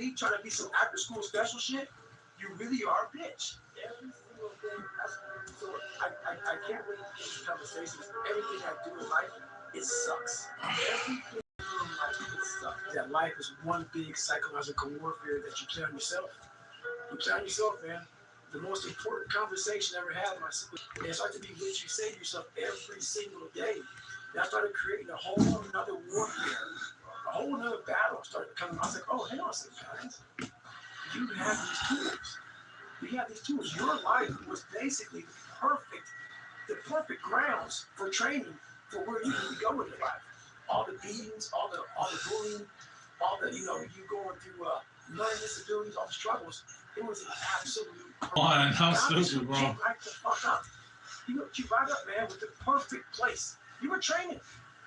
leave trying to be some after school special shit, you really are a bitch. Every single thing. So I can't wait for these conversations. Everything I do in life, it sucks. Everything I do in life, it sucks. That life is one big psychological warfare that you play on yourself. You play on yourself, man. The most important conversation I ever had in my life. And it started to be what you say to yourself every single day. And I started creating a whole nother warfare, a whole nother battle started coming. I was like, oh, hang on a second, guys. You have these tools. You have these tools. Your life was basically the perfect grounds for training for where you need to go in your life. All the beatings, all the bullying, all the, you going through learning disabilities, all the struggles. It was an absolute. How stupid, bro. Right the fuck up. You right up, man, with the perfect place. You were training.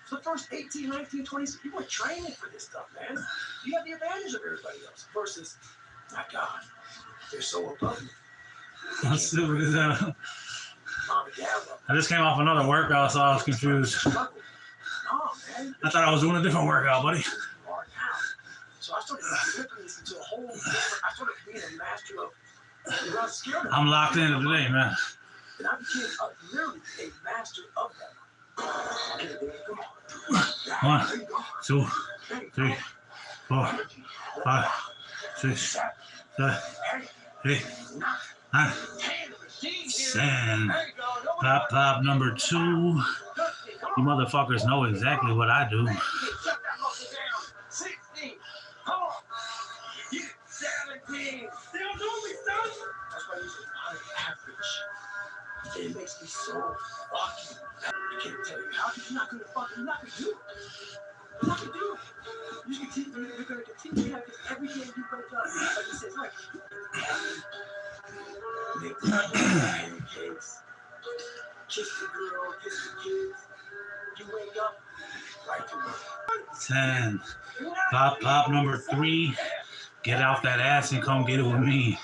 For the first 18, 19, 20, you were training for this stuff, man. You had the advantage of everybody else. Versus, my God, they're so above me. How stupid is that? I just came off another workout, so I was confused. I thought I was doing a different workout, buddy. So I started flipping this into a whole different. I started being a master of. I'm locked in today, man. And I became literally a master of that. 1, 2, 3, 4, 5, 6, 7, 8, 9, 10. Pop number 2. You motherfuckers know exactly what I do. 16. Come on. 17. They don't know me, son. That's why he's on average. It makes me so fucking. I can't tell you how you're not gonna fucking not gonna do it. You're not gonna do it. You're gonna continue to have this every day you're gonna do. Like you said, right. Make the pancakes. Kiss the girl, kiss the kids. You wake up, right to work. 10. Pop number 3. Get out that ass and come get it with me.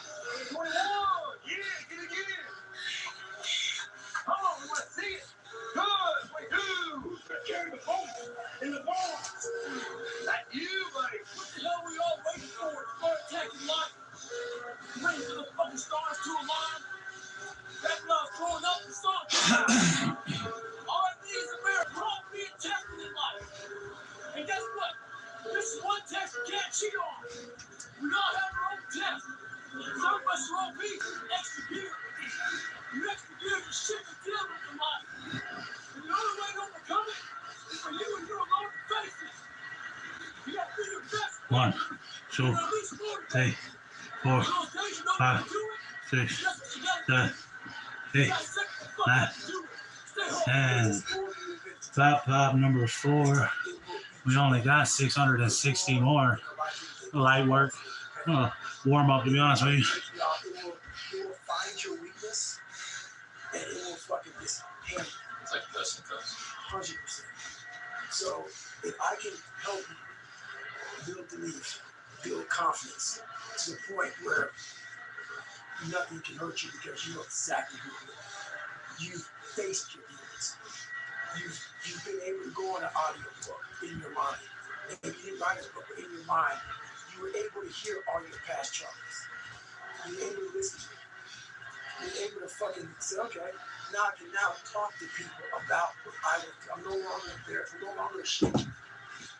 One, 2, 3, 4, 5, 6, 7, 8, 9, 10. Pop number 4. We only got 660 more. Light work. Warm up, to be honest with you. It will find your weakness and it will fucking just handle it. It's like dust and cups. 100%. So if I can help you build belief, build confidence to the point where nothing can hurt you because you know exactly who you are. You've faced your demons. You've been able to go on an audio book in your mind. Maybe you didn't write a book, but in your mind, you were able to hear all your past troubles. You were able to listen to it. You were able to fucking say, okay, now I can talk to people about what I'm no longer embarrassed. I'm no longer ashamed.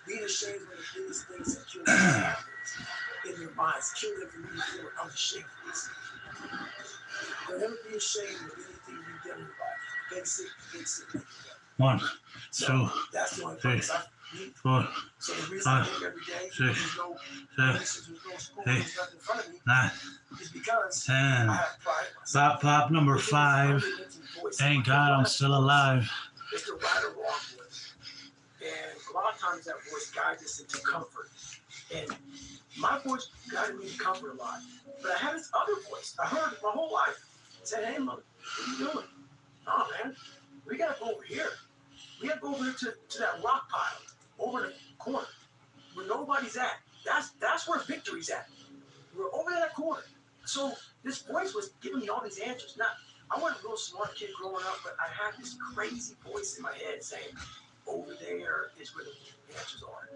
Being ashamed is one of the biggest things that kill you in your minds. Kill them from you feel I'm ashamed of this. Don't ever be ashamed of anything you've done in your life. Face it. 1, 2, that's the only 3, 4, 5, 6, 7, 8, 9, 10. Pop number 5. Thank God I'm still alive. It's the right or wrong voice. And a lot of times that voice guides us into comfort. And my voice guided me to comfort a lot. But I had this other voice. I heard it my whole life. It said, hey, mother, what are you doing? Oh, man, we got to go over here. We got to go over here to that rock pile, over in the corner, where nobody's at. That's where victory's at. We're over in that corner. So this voice was giving me all these answers. Now, I wasn't a real smart kid growing up, but I had this crazy voice in my head saying, over there is where the answers are.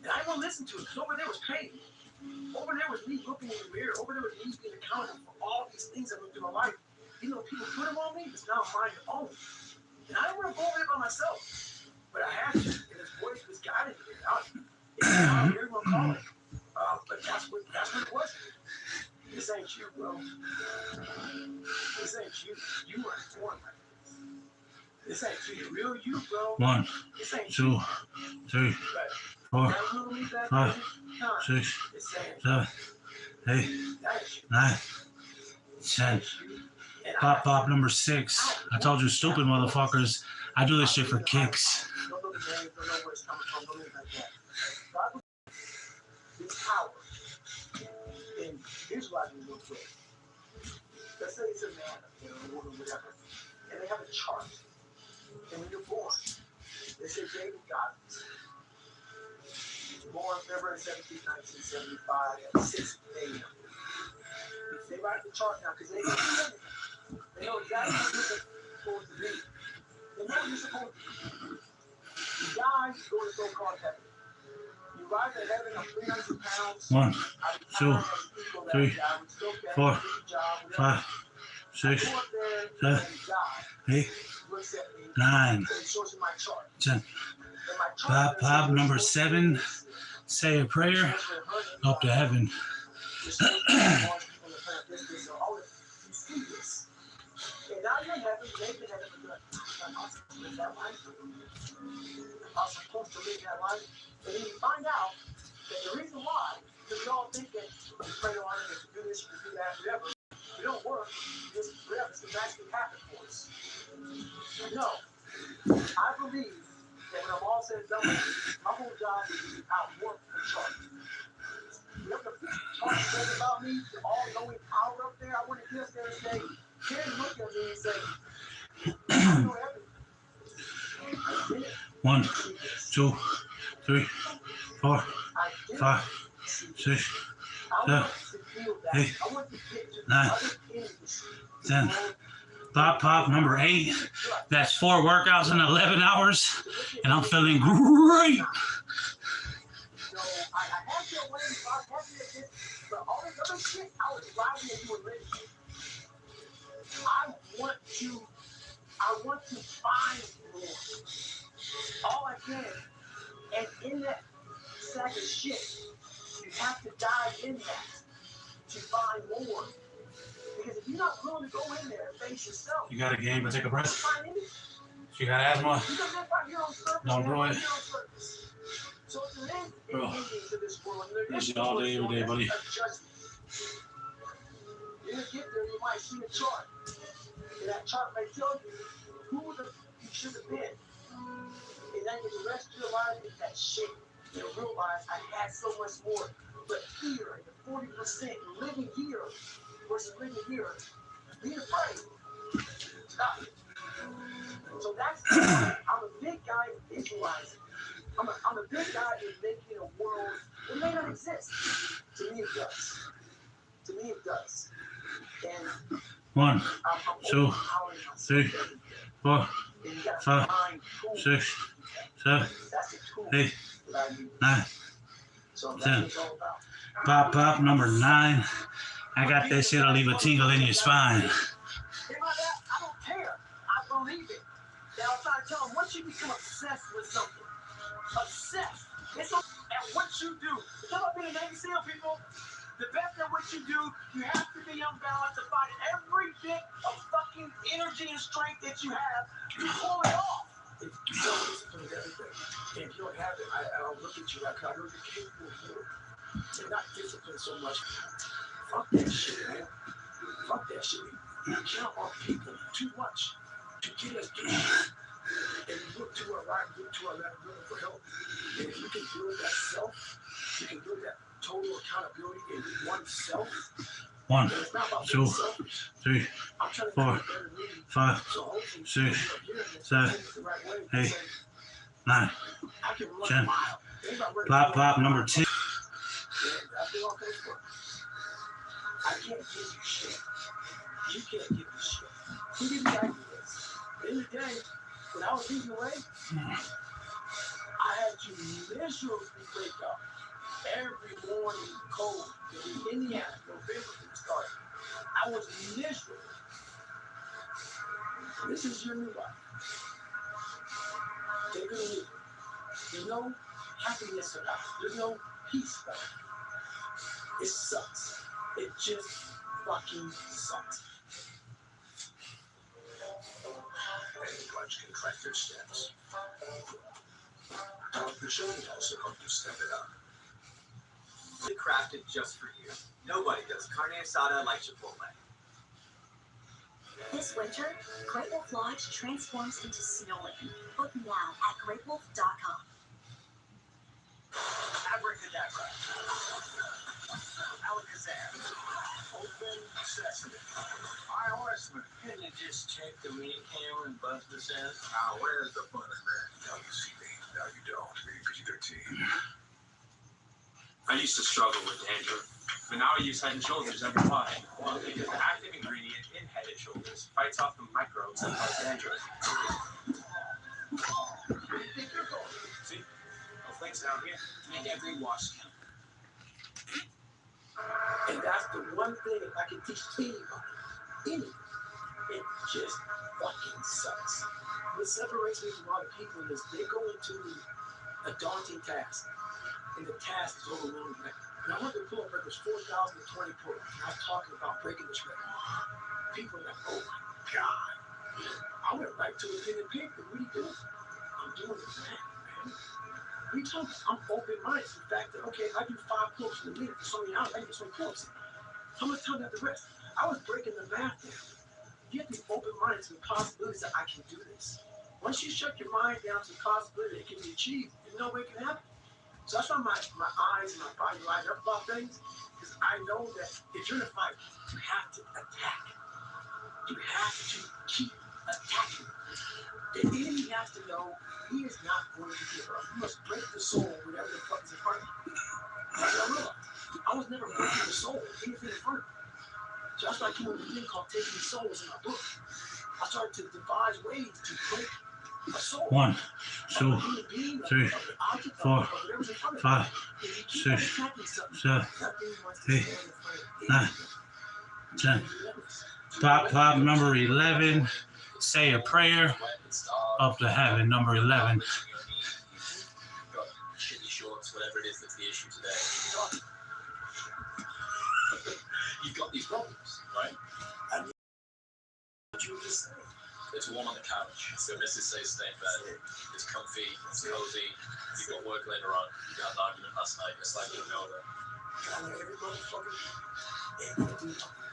And I didn't want to listen to it because over there was pain. Over there was me looking in the mirror. Over there was me being accountable for all these things I went through my life. Even though people put them on me, it's now mine to own. And I didn't want to go over there by myself. But I had to. And his voice was guiding me. I hear him calling. But that's what it was. This ain't you, bro. This ain't you. You weren't born like this. This ain't you. The real you, bro. 1, This ain't 2, you. 3, 4, 5, 6, 7, 8, 9, 10. Pop number 6. I told you, stupid motherfuckers. I do this shit for kicks. Don't know the name, don't know where it's coming from, don't know like that. God is power. And visualizing real quick. Let's say it's a man, a woman, whatever, and they have a chart. And when you're born, they say David Godwin. Born February 17, 1975 at 6 a.m. They write the chart now because they know everything. They know exactly what you're supposed to be. They know what you're supposed to be. You die, you go to so-called heaven. You rise to heaven on 300 pounds. 1, 2, 3, 4, 5, 6, 7, 8, 9, 10. Pop number 7. Say a prayer. Up to heaven. I'm supposed to live that life, and then you find out that the reason why, because we all think that you pray on it, if you do this, you can do that, whatever. It don't work. Just whatever. It's the best thing happen for us. No, I believe that when I'm all said and done, my whole job is to outwork the chart. Whatever the chart says about me, the all-knowing power up there, I want to get up there and say, can look at me and say, I know everything. 1, 2, 3, 4, 5, 6, 7, 8, 9, 10. Pop number 8. That's 4 workouts in 11 hours, and I'm feeling great. I want to find more. All I can. And in that sack of shit, you have to dive in that to find more. Because if you're not willing to go in there and face yourself, You got a game, but take a breath. find anything. You got asthma. You don't live right here on surface. Don't do it. So if there is anything to this world, there This is is all day, every day, buddy. You're gonna get there, you might see a chart. And that chart may tell you who you should have been. And then the rest of your life is that shit. You'll realize I had so much more. But here, the 40% living here versus living here, be afraid. Stop it. So that's I'm a big guy in visualizing. I'm a big guy in making a world that may not exist. To me it does. To me it does. And 1, 2, 3, 4, 5, 6, 7, 8, 9, 10. Pop number 9. I got that shit'll leave a tingle in your spine. I don't care. I believe it. Now I'm trying to tell them, once you become obsessed with something, obsessed, it's at what you do. It's not about being a Navy SEAL, people. The best at what you do, you have to be unbalanced to find every bit of fucking energy and strength that you have to pull it off. If you don't discipline everything, and if you don't have it, I don't look at you. I know you're capable of doing it. You're not disciplined so much. Fuck that shit, man. Fuck that shit. We count on people too much to get us through. And we look to our right, look to our left, looking for help. And if you can build that self, you can build that total accountability in oneself. 1, 2, 3, 4, 5, 6, 7, 8, 9, 10. Pop number 10. I can't give you shit. You can't give me shit. Who give me ideas? In the day, when I was leading the way, I had to miserably wake up Every morning cold in Indiana, November when it started, I was miserable. This is your new life. Take it or leave it. There's no happiness about it. There's no peace about it. It sucks. It just fucking sucks. Any lunch can track their steps. The show can also help you step it up. Crafted just for you. Nobody does carne asada like Chipotle. This winter, Great Wolf Lodge transforms into snowland. Book now at greatwolf.com. Abracadabra. Alakazam. Open sesame. iOS. Couldn't you just check the mini cam and bust the sense? Now, where's the fun in that? Now you see me. Now you don't. PG-13. I used to struggle with dandruff, but now I use Head & Shoulders every time. Well, because the active ingredient in Head & Shoulders fights off the microbes that cause dandruff. Where do you think you're going? See? No flakes down here to make every wash count. And that's the one thing if I can teach anybody, it just fucking sucks. What separates me from a lot of people is they go into a daunting task. And the task is overwhelming. And I went to pull up records 4,020 pull-ups. And I was talking about breaking this record. People are like, oh my God. I went right to a pen and paper. What are you doing? I'm doing it, man. What are you talking about? I'm open-minded to the fact that, okay, if I do 5 pull-ups in a minute for so many hours, I can get 20 pull-ups in. How much time do I have to rest? I was breaking the math down. You have to be open-minded to the possibilities that I can do this. Once you shut your mind down to the possibility that it can be achieved, there's no way it can happen. So that's why my eyes and my body light up about things, because I know that if you're in a fight, you have to attack. You have to keep attacking. The enemy has to know he is not going to give up. You must break the soul, whatever the fuck is in front of you. That's what I realized. I was never breaking the soul, anything in front of me. So that's why I came up with a thing called Taking the Souls in my book. I started to devise ways to break a soul. 1, 2, 3, 4, 5, 6, 7, 8, 9, 10. Pop number 11. Say a prayer up to heaven. Number 11. Shitty shorts, whatever it is that's the issue today. You've got these problems, right? And what you were just saying. It's warm on the couch, so Mrs. says stay in bed. It's comfy, it's cozy. You've got work later on. You got an argument last night. It's like you know that. I know every motherfucker ain't gonna do nothing.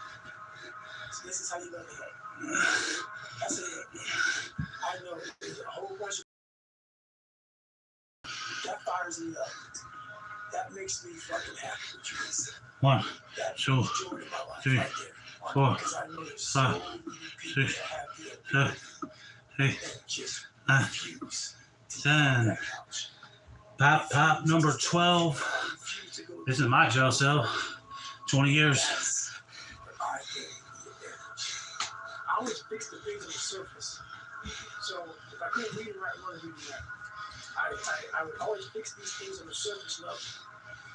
So this is how you let it hit. That's it. I know there's a whole bunch of that fires me up. That makes me fucking happy with you. 1, 2, 3, 4, 5, 6, 7, 8, 9, 10. Pop number 12. This is my jail cell. 20 years. I always fix the things on the surface. So if I couldn't read and write, I want to read and write. I would always fix these things on the surface level.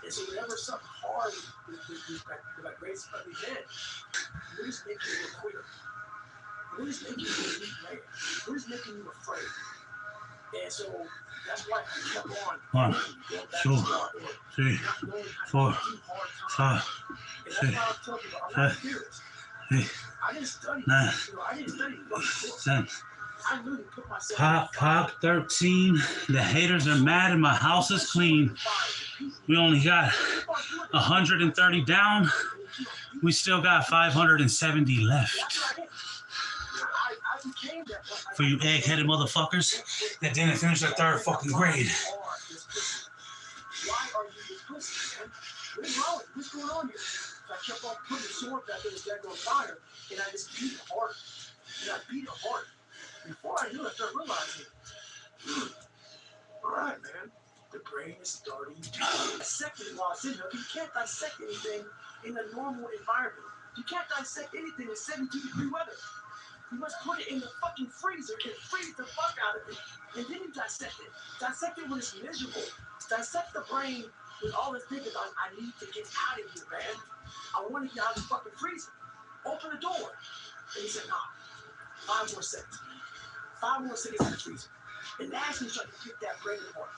And so whenever something hard with my grades about me head, we're just making you a quitter. We're just making you a weak man. We're just making you afraid. And so that's why I kept on. 1, 2, 3, 4, 5, 6, 7, 8, 9, 10. Pop 13. The haters are mad and my house is clean. We only got 130 down. We still got 570 left. For you egg-headed motherfuckers that didn't finish their 3rd fucking grade. Why are you this pussy, man? What is wrong with you? What's going on here? So I kept on putting the sword back in his daggone fire, and I just beat it hard. And I beat it hard. Before I knew it, I started realizing, all right, man, the brain is starting to dissect it while it's in there. You can't dissect anything in a normal environment. You can't dissect anything in 72-degree weather. You must put it in the fucking freezer and freeze the fuck out of it. And then you dissect it. Dissect it when it's miserable. Dissect the brain with all this thinking about, I need to get out of here, man. I want to get out of the fucking freezer. Open the door. And he said, nah, 5 more seconds. 5 more seconds in the freezer. And that's when you start to get that brain apart.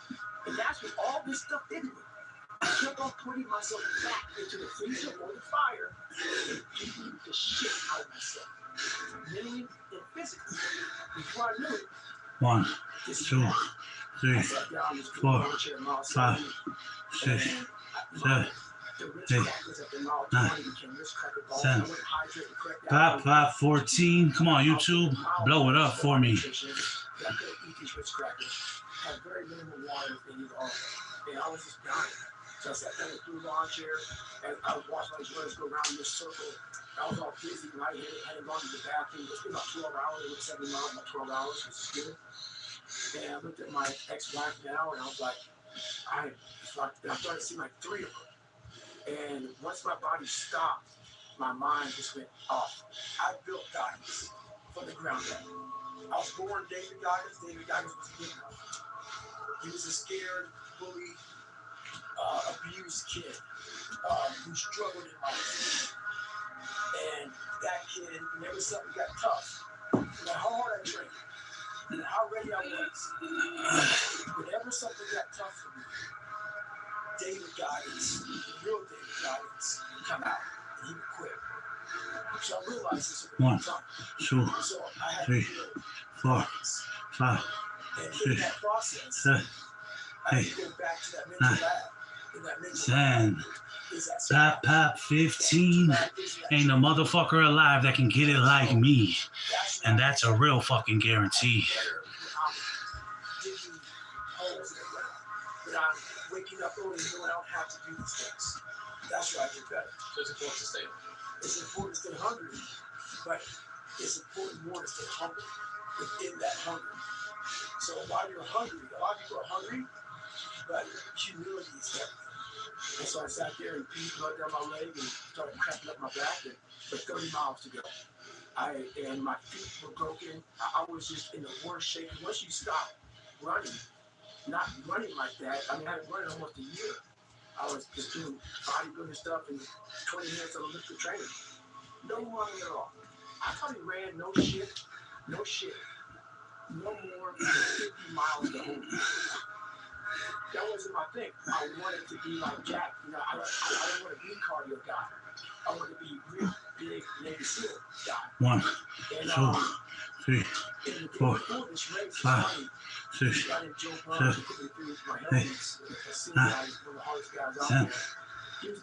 And that's what all this stuff did to me. I kept on putting myself back into the freezer or the fire and beating the shit out of myself. Mentally and physically. Before I knew it, 1, 2, 3, 4, 5, 6, 7, 8, 9, 10. Pop 14. Come on, YouTube. Blow it up for me. I could eat these Ritz crackers. Had very minimal water in either all of them. And I was just dying. So I sat down in the lawn chair and I was watching these runners go around in this circle. I was all dizzy and I hadn't gone to the bathroom. It's been about 12 hours. It was 7 miles, about 12 hours, which is good. And I looked at my ex-wife now and I was like, I started to see like 3 of them. And once my body stopped, my mind just went off. I built Goggins from the ground up. I was born David Goggins. David Goggins was good enough. He was a scared, bullied, abused kid who struggled in life. And that kid, whenever something got tough, no matter how hard I trained, and how ready I was, whenever something got tough for me, David Goggins, the real David Goggins, would come out and he would quit. So I realized this at the 1, time. 2, So I had 3, to build 4, 5, and in 6, that process, 7, I had 8, to go back to that mental 9, lab. And that mental 10. lab is that Pop 15. Ain't a motherfucker alive that can get it like me. And that's a real fucking guarantee. Digging holes in the ground. But I'm waking up early and knowing I don't have to do these things. That's where I get better. So it's important to stay. It's important to stay hungry, but it's important more to stay humble within that hunger. So while you're hungry, a lot of people are hungry, but humility is everything. And so I sat there and beat blood down my leg and started cramping up my back. And for 30 miles to go, and my feet were broken. I was just in the worst shape. Once you stop running, not running like that, I mean, I hadn't run in almost a year. I was just doing bodybuilding stuff and 20 minutes of Olympic training. No running at all. I probably ran no more than 50 miles the whole year. That wasn't my thing. I wanted to be like Jack. You know, I don't want to be a cardio guy. I want to be real big Navy SEAL guy. 1, And, 2, 3, 4, 5, 6, 7, 8, 9, 10.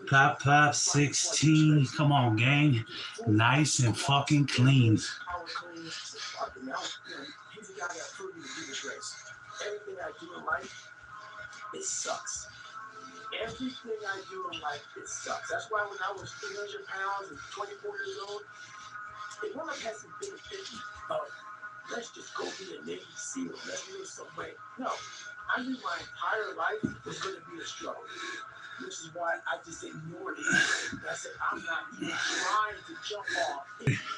Pop 16. Come on, gang. Nice and fucking clean. He's a guy that proved me to do this race. Everything I do in life, it sucks. Everything I do in life, it sucks. That's why when I was 300 pounds and 24 years old, it wasn't like I had some big thinking of, let's just go be a Navy SEAL. Let's lose some weight. No, I knew my entire life was going to be a struggle. Which is why I just ignored it. I said, I'm not even trying to jump off.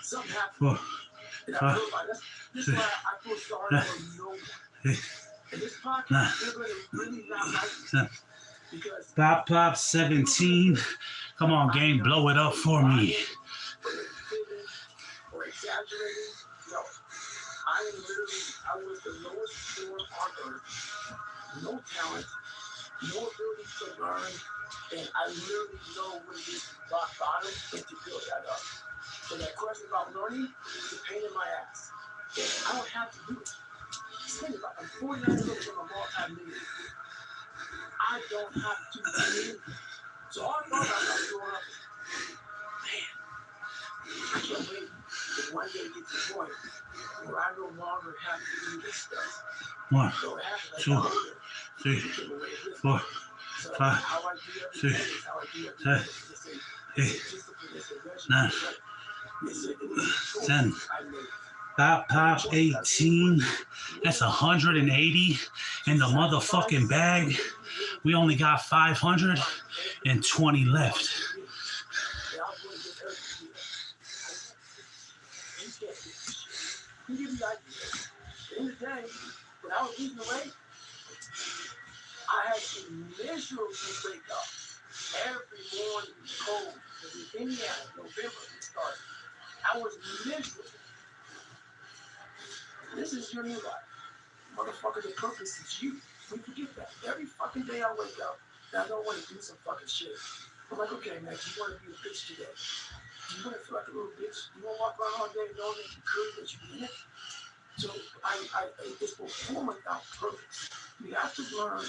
Something happened. And I realized this is why I feel sorry for no one. And this podcast, they're going to really not like me. Because Pop 17. Come on, gang, blow it up for me. Or exaggerating. No. I was the lowest form on earth. No talent, no ability to learn, and I literally know what it is to rock bottom and to build that up. So that question about learning is a pain in my ass. And I don't have to do it. Think about it. I'm 49 years old and I'm a multi-millionaire. I don't have to do it. So all I thought about was growing up, man, I can't wait to one day get to the point where I no longer have to do this stuff. 1, So it happens. 2, 3, 4, 5, 6, 7, 8, 9, 10. Pop 18. That's 180 in the motherfucking bag. We only got 520 left. can give you ideas. At the end of the day, when I was losing the weight, I had to miserably wake up every morning cold. Because in Indiana, November, we started. I was miserable. This is your new life. Motherfucker, the purpose is you. We forget that. Every fucking day I wake up, and I don't want to do some fucking shit. I'm like, okay, man, do you want to be a bitch today? Do you want to feel like a little bitch? Do you want to walk around all day knowing that you could, that you in it? So it's performance without purpose. You have to learn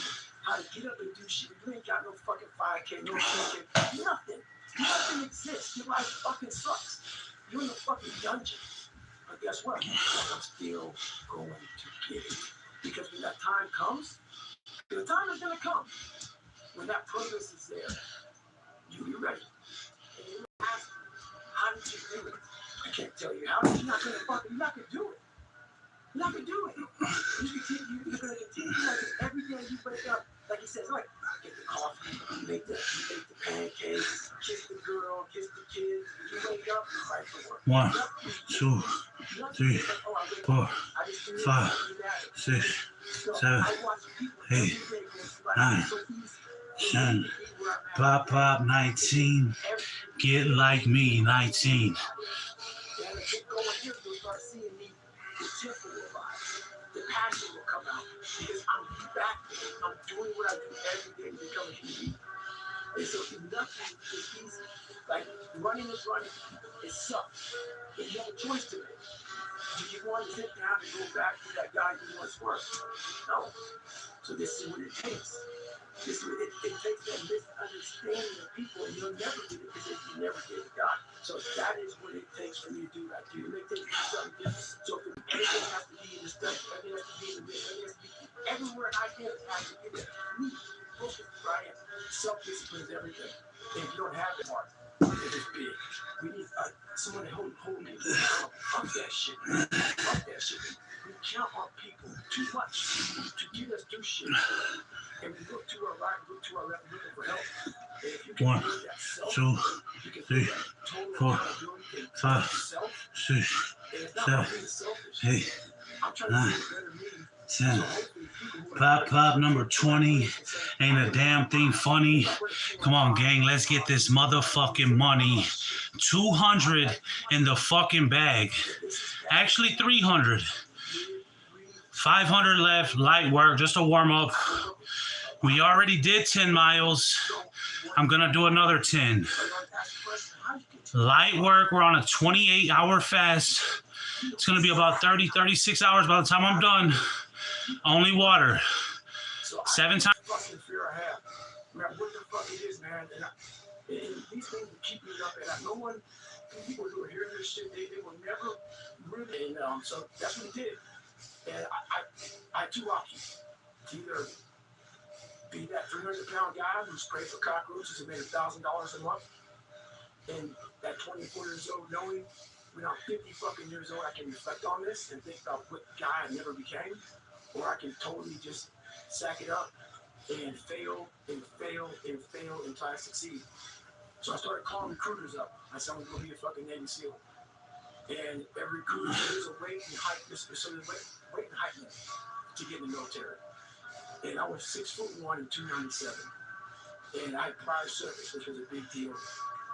how to get up and do shit. You ain't got no fucking 5K, no 10K, nothing. Nothing exists. Your life fucking sucks. You're in the fucking dungeon. But guess what? I'm still going to get it. Because when that time comes, the time is going to come. When that purpose is there, you'll be ready. And you ask, how did you do it? I can't tell you how. You're not going to do it. You're not going to do it. You're going to continue. Like every day you wake up, like he says, like, get the coffee, make the pancakes, kiss the girl, kiss the kids. You wake up, right for work. 1, 2, 3, 4, 5, 6, 7, 8, 9, 10. Pop 19. Get like me 19. The passion will come out because I'm back. I'm doing what I do every day to become a human being. And so nothing is easy. Like running is running. It sucks. But you have a choice to make. Do you want to sit down and go back to that guy you once were? No. So this is what it takes. It takes that misunderstanding of people, and you'll never get it because you never get it God. So that is what it takes for you to do that. You may take something different. So everything has to be in the study, everything has to be in the midst, everything has to be everywhere I get it has to be there. Me, focus where I am. Self-discipline is everything. And if you don't have the heart, it is big. We need someone to hold me. Fuck that shit, man. Fuck that shit. We count on people too much to get us through shit. And we look to our right, look to our left, looking for help. And if you can 1, build that self, 2, you can 3, build that total 4, accountability and 5, self. 6, And it's not 7, about being selfish. 8, I'm trying 9, to be a better me. 10. Pop number 20. Ain't a damn thing funny. Come on, gang. Let's get this motherfucking money. 200 in the fucking bag. Actually, 300. 500 left. Light work. Just a warm up. We already did 10 miles. I'm going to do another 10. Light work. We're on a 28-hour fast. It's going to be about 30, 36 hours by the time I'm done. Only water. 7 times. Fucking fear I have. Man, what the fuck it is, man. And these things will keep me up. And no one, people who are hearing this shit, they will never really. And so that's what he did. And I had two options. Either be that 300-pound guy who sprayed for cockroaches and made $1,000 a month, and at 24 years old, knowing when I'm 50 fucking years old, I can reflect on this and think about what guy I never became, or I can totally just sack it up and fail and fail and fail until I succeed. So I started calling recruiters up. I said, I'm going to be a fucking Navy SEAL. And every recruiter says a weight and height, so there's weight and height limit to get in the military. And I was 6'1" and 297. And I had prior service, which was a big deal.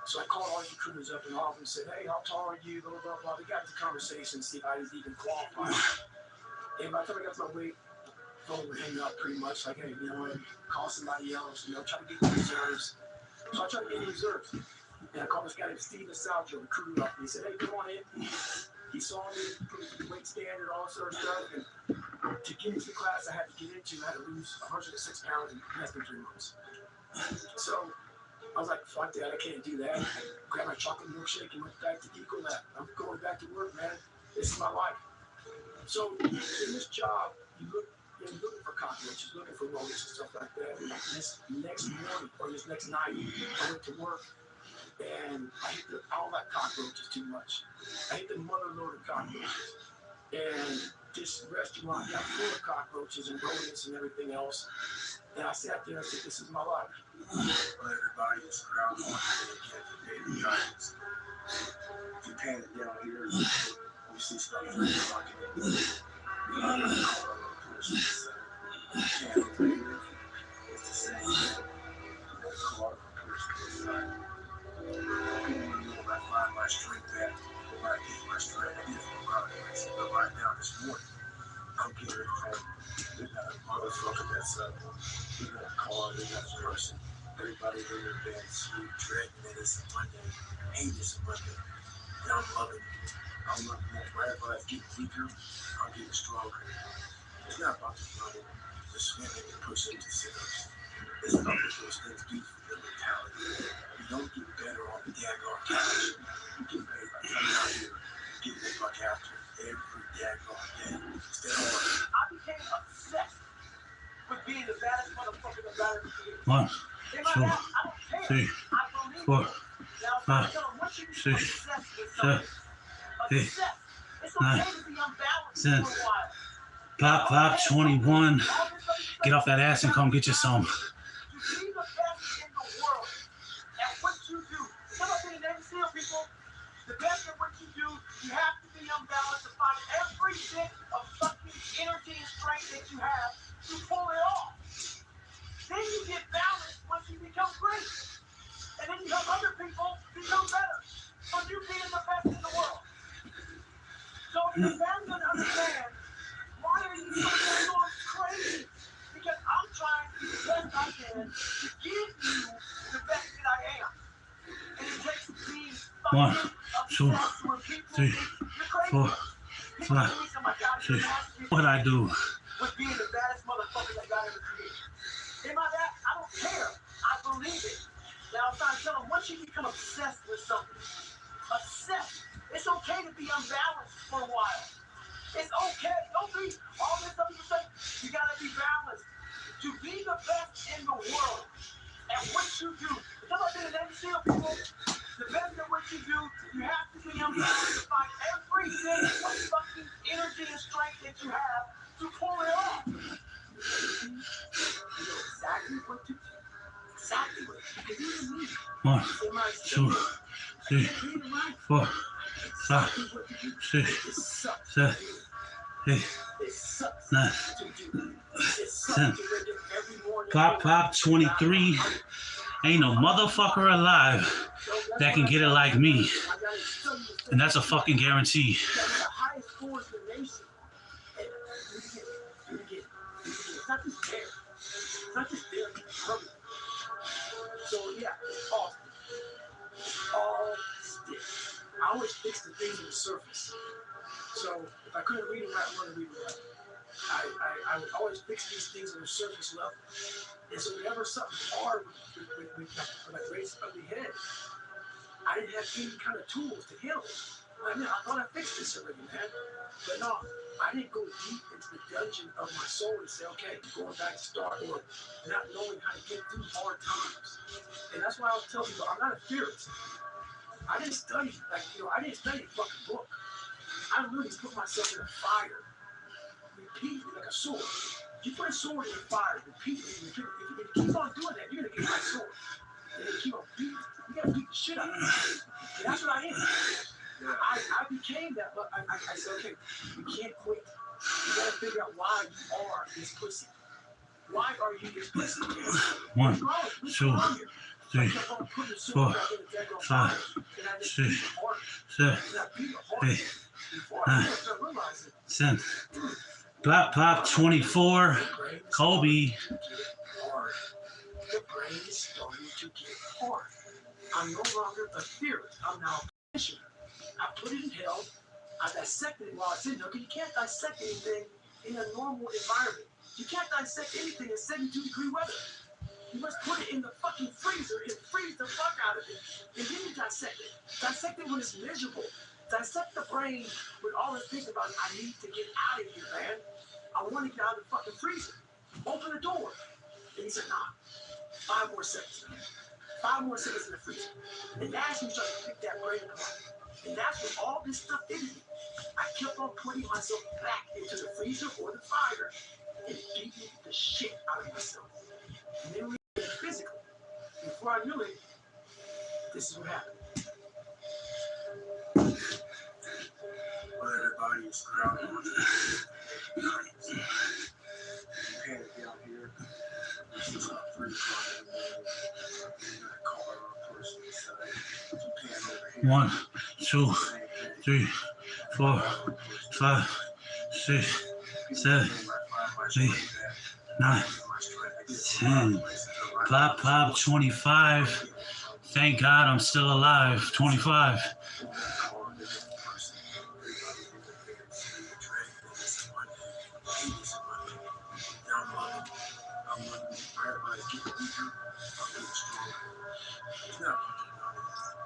So I called all the recruiters up, and all of them said, hey, how tall are you, blah, blah, blah. We got into conversation, see if I was even qualified. And by the time I got to my weight, phone would hang up pretty much, like, hey, you know what, call somebody else, try to get the reserves. So I tried to get the reserves. And I called this guy named Steve Salgio, recruiter up, and he said, hey, come on in. He saw me, put me the weight stand and all that sort of stuff. And to get into the class I had to get into, I had to lose 106 pounds in less than 3 months. So I was like, fuck that, I can't do that. I grabbed my chocolate milkshake and went back to Ecolab. I'm going back to work, man. This is my life. So in this job, you're looking for cockroaches, looking for rodents and stuff like that. And this next morning, or this next night, I went to work, and I hit all that cockroaches too much. I hit the mother load of cockroaches. And this restaurant got full of cockroaches and rodents and everything else. And I sat there and said, this is my life. Well, everybody is around on the daily guidance. If you pan it down here, you see stuff like talking in the it's the same thing. Call it a person. When I find my strength back, when I get my strength, I get from right now this morning. I'm getting ready for they got a motherfucker that's they got a car, they got a person. Everybody in their bed, sleep, dreading that it's a Monday, hate it's a Monday. And I'm loving it. I'm loving it. Wherever I get weaker, I'm getting stronger. It's not about the running, the swimming, and pushing to sit-ups. It's about what those things do for your mentality. You don't get better on the daggone couch. You get better by coming out here, getting the fuck after it every daggone day. Instead of I became obsessed with being the baddest motherfucker that got ever created. 1, 2, 3, 4, 5, 6, 7, 8, 9, 10. Pop 21. Get off that ass and come get you some. To be the best in the world at what you do. Some of the Navy SEAL people, the best at what you do, you have to be unbalanced to find every bit of fucking energy and strength that you have to pull it off. Then you get balanced once you become great. And then you help other people become better. So you being the best in the world. So if you're going to understand, why are you so crazy? Because I'm trying to be the best I can to give you the best that I am. And it takes me 1, 2, 3, 4, 5, 6. What I do? With being the baddest motherfucker that God ever created. Am I that? I don't care. I believe it. Now I'm trying to tell them, once you become obsessed with something, it's okay to be unbalanced for a while. It's okay. Don't be all this stuff you say. You gotta be balanced. To be the best in the world at what you do. It's about being an SEAL people. The best at what you do, you have to be unbalanced to find every bit of fucking energy and strength that you have to pull it off. You know exactly what to do. Exactly what to do. Because even me. 1, 2, 3, 4, 5, 6, 7, 8, 9, 10. Pop 23. Ain't no motherfucker alive that can get it like me. And that's a fucking guarantee. So yeah, all stick. I always fix the things on the surface. So if I couldn't read them right, I want to read them right. I would always fix these things on the surface level. And so whenever something hard would like raise ugly head, I didn't have any kind of tools to handle it. I mean, I thought I fixed this already, man. But no, I didn't go deep into the dungeon of my soul and say, okay, going back to start or not knowing how to get through hard times. And that's why I was telling people, I'm not a theorist. I didn't study, I didn't study a fucking book. I literally put myself in a fire, repeatedly, like a sword. You put a sword in the fire, repeatedly, if you keep on doing that, you're gonna get my sword. And then keep on beating, you gotta beat the shit out of me. And that's what I am. I became that, but I said, okay, you can't quit. You gotta figure out why you are this pussy. Why are you this pussy? 1, 2, 3, 4, 5, 6, 7, 8, 9, 10. Pop 24. Kobe. The brain is starting to get hard. I'm no longer a theorist. I'm now a practitioner. I put it in hell. I dissected it while it's in there. Because you can't dissect anything in a normal environment. You can't dissect anything in 72-degree weather. You must put it in the fucking freezer and freeze the fuck out of it. And then you dissect it. Dissect it when it's miserable. Dissect the brain with all this thinking about, I need to get out of here, man. I want to get out of the fucking freezer. Open the door. And he said, nah. 5 more seconds. 5 more seconds in the freezer. And that's when you start to pick that brain apart. And that's when all this stuff hit me. I kept on putting myself back into the freezer or the fire and beating the shit out of myself. Mentally and physically. Before I knew it, this is what happened. Well, it's ground. You panic down here. It's about 3 o'clock in the morning. You got a car or a person inside. You pan over here. 1, 2, 3, 4, 5, 6, 7, 8, 9, 10. Pop 25. Thank God I'm still alive. 25.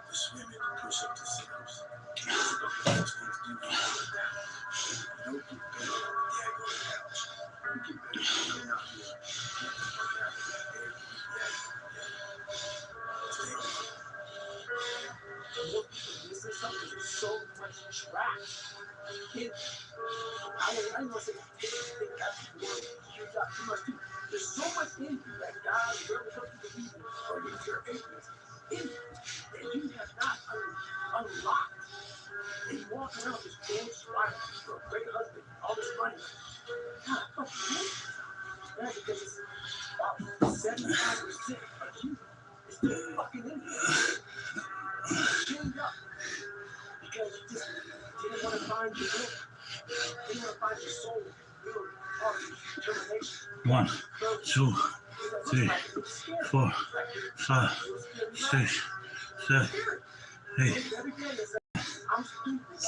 This women push up to Chinups. It's about the first thing to do when you go down. You don't get better on the daggone couch. You get better coming out here. Get the fuck out of here. Every stay on. More people missing something. There's so much trash. I don't want to say they got more. You got too much too. There's so much in you that God will help you believe in, or with your ignorance in you that you have not unlocked. And you walk around with this damn swine, you're a great husband, all this money. God, fucking miss. Right? Because it's about 75% of you is still fucking in you. Chained up. Because you just didn't want to find your will. Didn't want to find your soul, will, heart, determination. 1, 2, 3, 4, 5, 6, 7, 8,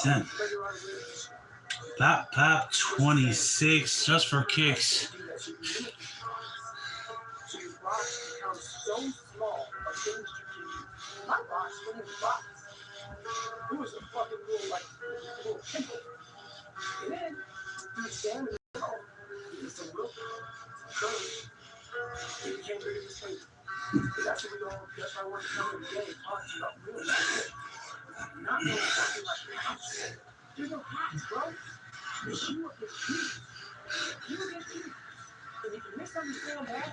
10. Pop 26 just for kicks. So your box becomes so small of things you can use. My box wasn't a box. It was a fucking little pimple. And then through examining it all, you get some willpower, some courage. It became very distinct. That's why I want to come every day and talk to you about real shit. Not knowing something like hats. There's no hats, bro. It's you against you. You against you. And if you misunderstand that,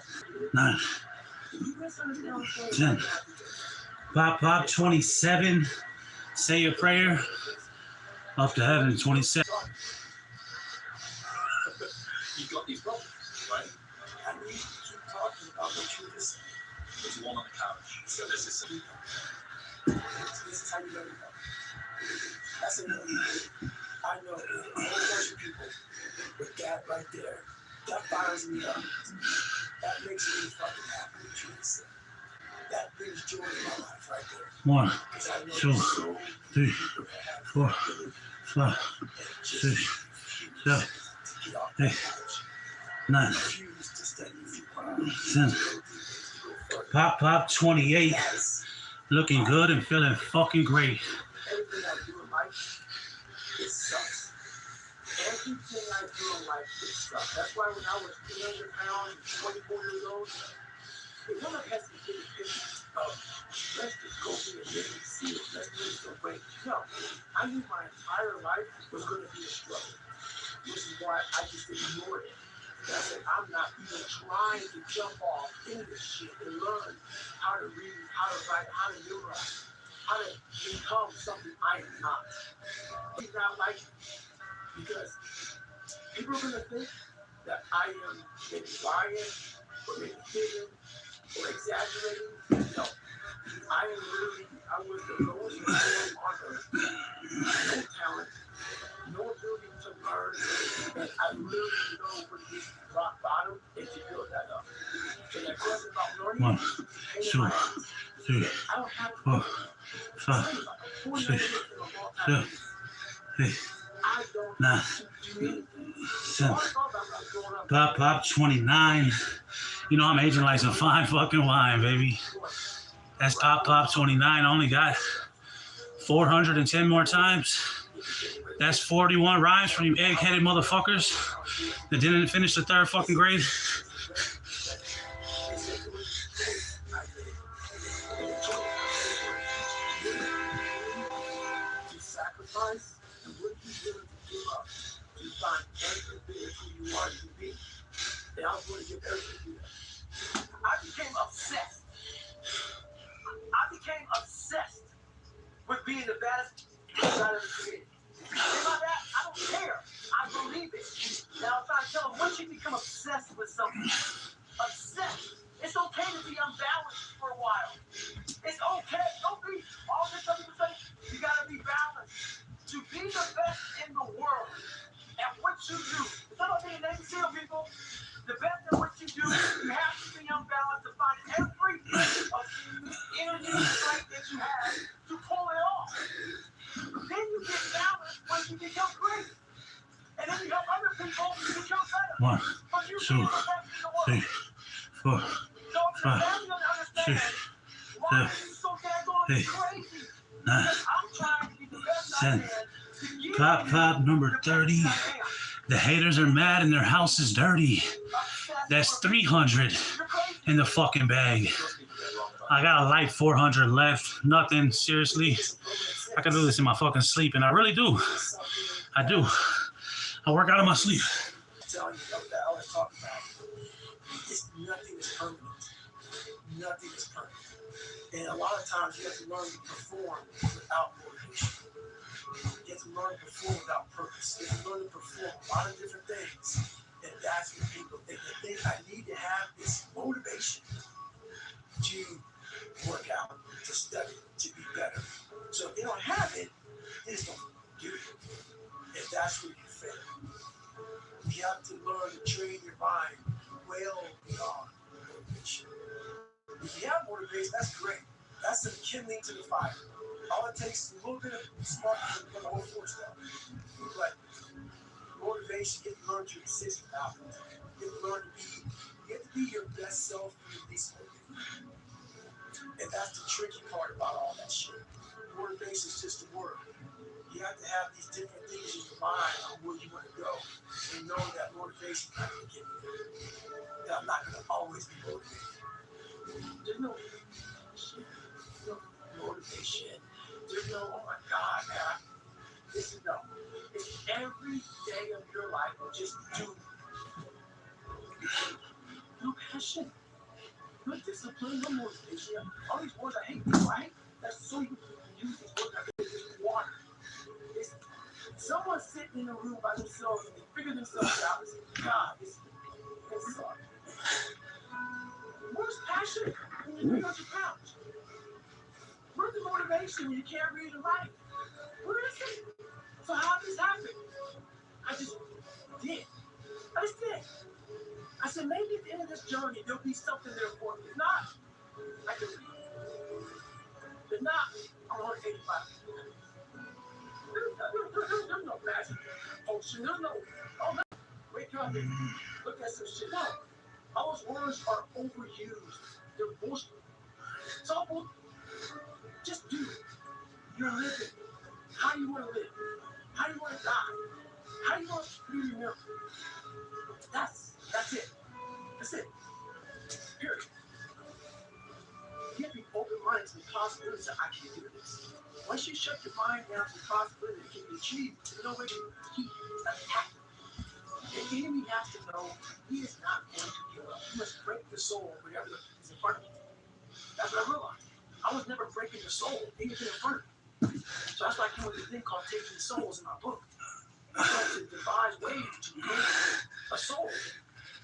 9, if you misunderstand 10. Pop 27. Say your prayer. Up to heaven, 27. You've got these problems, right? And we keep talking about the truth is there's one on the couch. So this is how you let it go. That's another thing. I know a whole bunch of people with that right there. That fires me up. That makes me fucking happy, the truth is. That brings joy in my life right there. 1, 2, 3, 4, 5, 6, 7, 8, 9, 10. Pop 28. Looking good and feeling fucking great. Everything I do in life, it sucks. Everything I do in life, it sucks. That's why when I was 300 pounds, 24 years old, it wasn't a pessimistic picture of let's just go be a living seal, let's lose some weight. No, I knew my entire life was going to be a struggle, which is why I just ignored it. And I said, I'm not even trying to jump off into this shit and learn how to read, how to write, how to memorize, how to become something I am not. It's not like it because people are going to think that I am maybe lying or maybe kidding or exaggerating. No, I was the lowest man on earth. No talent, no ability to learn, and I really know what it is to rock bottom and to build that up. So that question about learning, 1, 2, 3, 4, 5, 6, 7, 8, 9, 10. Pop 29. You know I'm aging like some fine fucking wine, baby. That's Pop 29. I only got 410 more times. That's 41 rhymes from you egg-headed motherfuckers that didn't finish the 3rd fucking grade. To sacrifice and what you willing to give up to find every bit of who you are to be. And I was going to give everything to that. I became obsessed. With being the baddest inside of the community. Think about that? I don't care. sex. It's okay to be unbalanced for a while. It's okay. Don't be all this other stuff. You gotta be balanced. To be the best in the world at what you do. It's not about being Navy SEAL, people. The best at what you do, you have to be unbalanced to find every bit of energy and strength that you have to pull it off. Then you get balanced when you become great. And then you help other people become better. 1, But you 2, being the best in the world. 3, 4, So if your 5, family doesn't understand, 6, why 7, are you so daggone 8, crazy? 9, Because I'm trying to be the best I 10. can to give Pop, you pop, number the best 30. I am. The haters are mad and their house is dirty. Obsessed That's with 300 You're crazy. in the fucking bag. I got a light 400 left. Nothing, seriously. I can do this in my fucking sleep, and I really do. I do. I work out in my sleep. I'm telling you, like that I always talk about, nothing is permanent. Nothing is permanent. And a lot of times you have to learn to perform without motivation. You have to learn to perform without purpose. You have to learn to perform a lot of different things. And that's what people think. They think I need to have this motivation to work out, to study, to be better. So if they don't have it, they just don't do it. And that's where you fail. You have to learn to train your mind well beyond motivation. If you have motivation, that's great. That's some kindling to the fire. All it takes is a little bit of spark to put the whole force down. But motivation, you have to learn to exist without it. You have to learn to be your best self when you're least motivated. And that's the tricky part about all that shit. Motivation is just a word. You have to have these different things in your mind on where you want to go. And know that motivation is not going to get me there. That I'm not going to always be motivated. There's no motivation. There's no, oh my God, man. This is no. It's every day of your life, just do. No passion. No discipline, no motivation. All these words I hate, right? That's so you can use these words. I think it's water. It's someone sitting in a room by themselves and they figure themselves out and say, God, this sucks. Where's passion when you're 300 pounds? Where's the motivation when you can't read and write? Where is it? So how did this happen? I just did. I just did. I said, maybe at the end of this journey, there'll be something there for me. If not, I can read. If not, I'm 185. There's no magic potion. There's no, oh, no. Wake up and look at some shit. No. All those words are overused. They're bullshit. So, just do it. You're living. How you want to live. How you want to die. How you want to be remembered. That's it. That's it. Period. You have to be open-minded to the possibilities that I can do this. Once you shut your mind down to the possibility that it can be achieved, there's no way to keep attacking. The enemy has to know he is not going to give up. He must break the soul whenever is in front of him. That's what I realized. I was never breaking the soul. Anything in front of me. So that's why I came with this thing called Taking Souls in my book. I started to devise ways to break a soul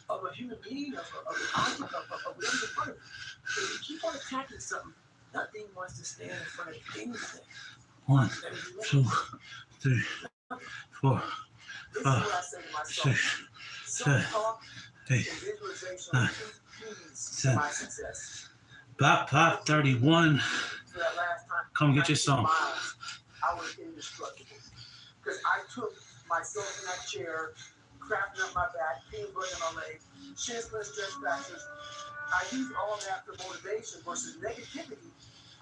of a human being, of an object, of whatever's in front of me. So if you keep on attacking something, nothing wants to stand in front of anything. 1, 2, 3, 4, 5, 6, 7, 8, 9, 10. Pop, pop, 31. Come get your song. I was indestructible. Because I took myself in that chair, cracking up my back, pain burning my leg, shin splints, stress fractures. I used all of that for motivation versus negativity.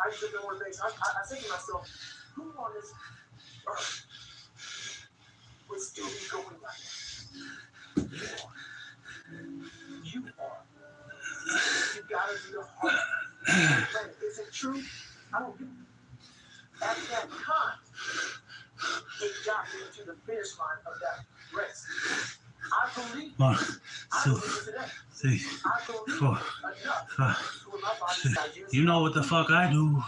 I used it for motivation. I said to myself, who on this earth would still be going like that? You are. You are. You gotta be the heart. Is it true? I don't give a. At that time, it got me to the finish line of that race. I believe 1, I 2, believe it today. 3, I believe 4, enough 5, for my body 6. You know what the fuck I do. Who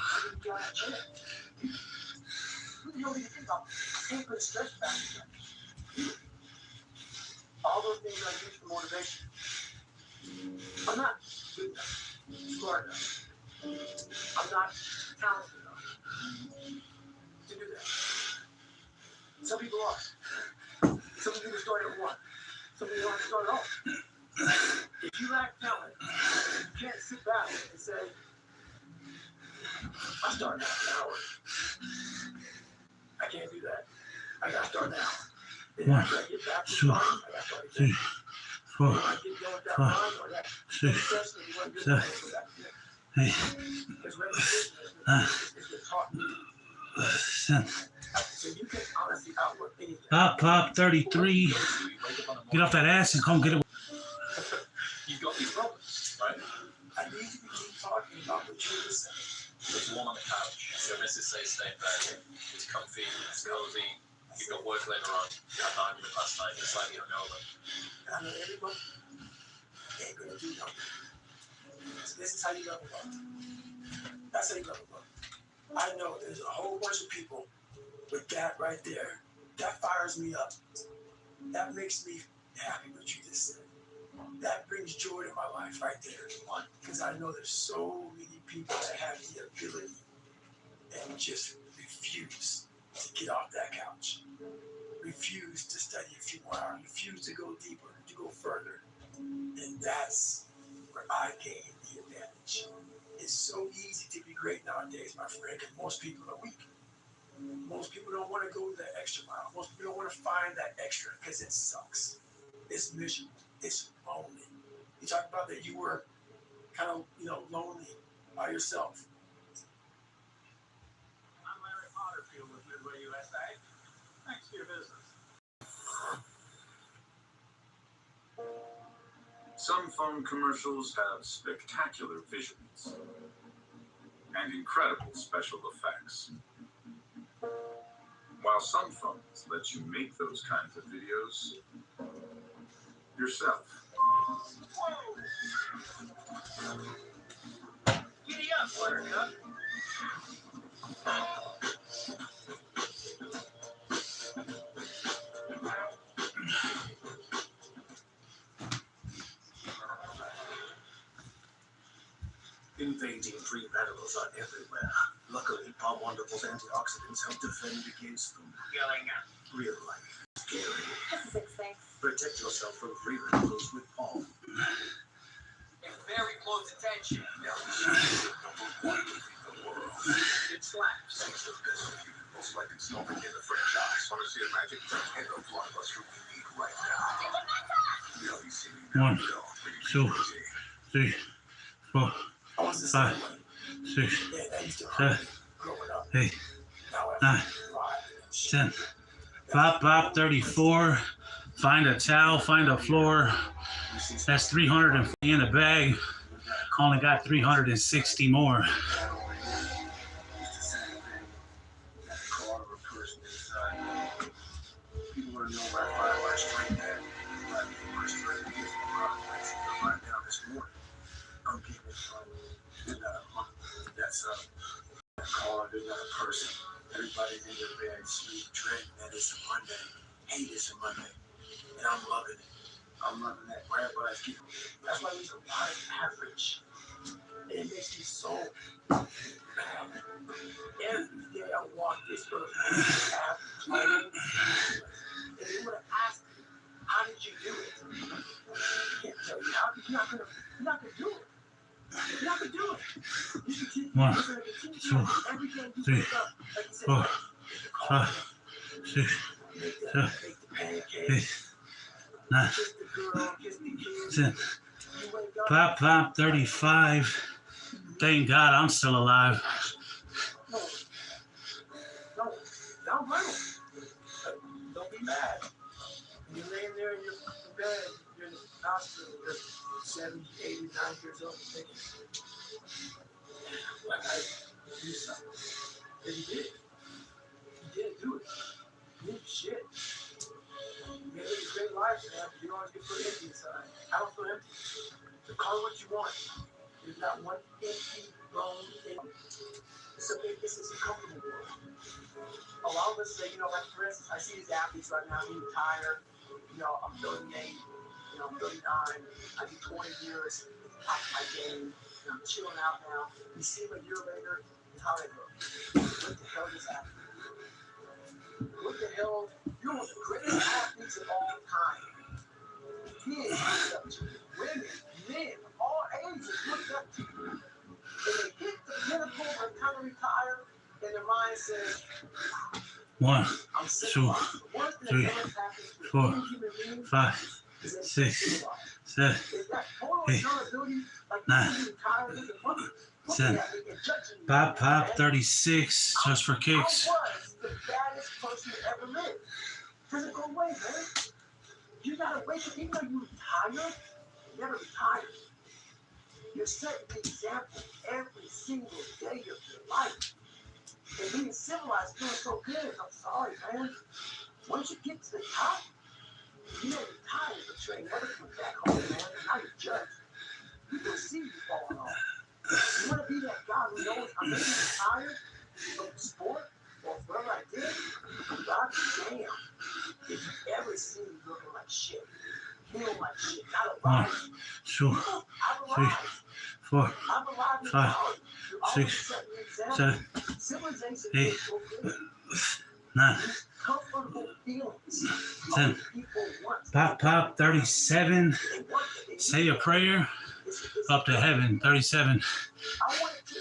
the hell do you think about? Can't put a stress factor. All those things I use for motivation. I'm not smart enough. I'm not talented enough to do that. Some people are. Some people start at one. Some people don't start at all. If you lack talent, you can't sit back and say, I start now, an hour. I can't do that. I gotta start now. Then after I get back to the line, I gotta start again. 4, When I get done with that line or that 6, session, you want to 7, go back to that. 8, Because repetition is the taught me. 7. So you can honestly outwork anything. Pop, 33. Get off that ass and come get it. You've got these problems, right? I need you to keep talking about what you were saying. There's one on the couch. So Mrs. says stay in bed. It's comfy, it's cozy. You've got work later on. You had an argument last night. It's like you're hungover. And I know everybody ain't gonna do nothing. So this is how you level up. That's how you level up. I know there's a whole bunch of people with that right there. That fires me up. That makes me happy what you just said. That brings joy to my life right there. One, because I know there's so many people that have the ability and just refuse to get off that couch. Refuse to study a few more hours. Refuse to go deeper, to go further. And that's where I gain the advantage. It's so easy to be great nowadays, my friend, because most people are weak. Most people don't want to go the extra mile. Most people don't want to find that extra because it sucks. It's miserable. It's lonely. You talked about that you were kind of, lonely by yourself. I'm Larry Potterfield with Midway USA. Thanks for your business. Some phone commercials have spectacular visuals and incredible special effects, while some phones let you make those kinds of videos yourself. Giddy up, Buttercup. Invading free radicals are everywhere. Luckily, Palm Wonderful's antioxidants help defend against them. Yelling at Real life. Scary. This is exciting. Protect yourself from free radicals with Palm. very close attention. It slaps. Most likely smoking in the franchise. Want to see a magic trick? And the blockbuster we need right now. You'll be seeing 1, 2, 3, 4, I was the 5, same way. 6, Yeah, that used to 7, hurt me growing up. 8, Now I 9, feel 10. Pop, 34. Find a towel, find a floor. That's 350 in the bag. Only got 360 more. People want to know about 5 hours straight there. 5 hours straight there. Right now this morning. Some people they're not a month. That's a car, they're not a person. Everybody's in their bed, sleep, dreading that it's a Monday. Hate it's a Monday. And I'm loving it. I'm loving that. Everybody's getting. That's why there's a lot of average. And it makes me so mad. Every day I walk this earth, and they want to ask me, how did you do it? I can't tell you how, because you're not gonna do it. You're not gonna do it. You continue, 1, you're gonna continue 2, every day you 3, wake up, like you said, 4, make the coffee, 5, 6, make the 7, pancakes, 8, 9, kiss the girl, kiss the kids. 10. You wake up, Pop, 35. Thank God I'm still alive. No, don't blame them. Don't be mad. When you're laying there in your bed, you're in the hospital, you're 70, 80, 90 years old, you're thinking, like I do something. And you did. You did do it. You did shit. You made a great life, man, but you always get put empty inside. I don't feel empty. So call it what you want. There's not one empty, wrong thing. So this is a comfortable world. A lot of us say, like for instance, I see these athletes right now being tired. I'm 38, I'm 39. I do 20 years. I gain I'm chilling out now. You see him a year later, and how they look. What the hell just happened? What the hell? You're one of the greatest athletes of all time. Kids look up to you. Women, men, all ages look up to you. And they hit the pinnacle and kind of retire, and their mind says, 1, I'm sick 2, of it. The worst thing 3, that ever happened to 4, any human being 5, is that 6, 7, is that total 8, accountability, like 9, you retire with the money. 10. Pop 36 just for kicks. I was the baddest person that ever lived. Doesn't go away, man. You gotta wake up, even though you retire, you never retire. You're setting the example every single day of your life. And being civilized feels so good. I'm sorry, man. Once you get to the top, you never retire, but you ain't never come back home, man. Now you're judged. People see you falling off. You want to be that guy who knows I'm maybe retired from the sport or whatever I did? God damn. If you ever see me looking like shit, feeling like shit, not 1, alive. 2, 3, 4, I'm alive. 5, 6, 7, 8, 9, Comfortable feelings. 10. Pop 37. Say a prayer up to heaven. 37. I wanted to.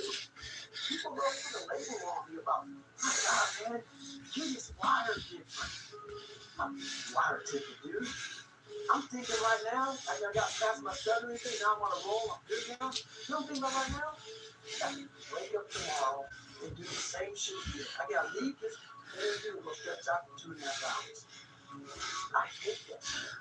People wrote put a label on me about, my God, man, you're just wired different. I'm wired different, dude. I'm thinking right now, like I got past my stuttering thing, now I want to roll, I'm good now. You know what I'm thinking about right now? I can wake up tomorrow and do the same shit again. I got to leave this interview and go stretch out for 2.5 hours. I hate that shit.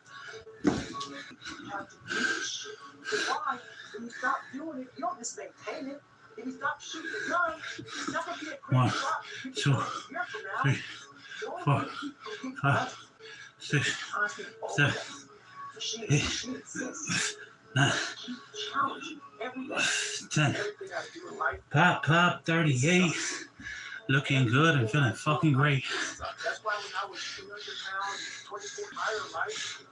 You have to do this shit. Because why? When you stop doing it, you don't just maintain it. If you stop shooting the gun, it's not going to be a great 1, shot. 2, 3, 4, 5, 6, 7, 8, 9, 10. Pop 38. Looking good and feeling fucking great. That's why when I was 200 pounds, 24 higher life,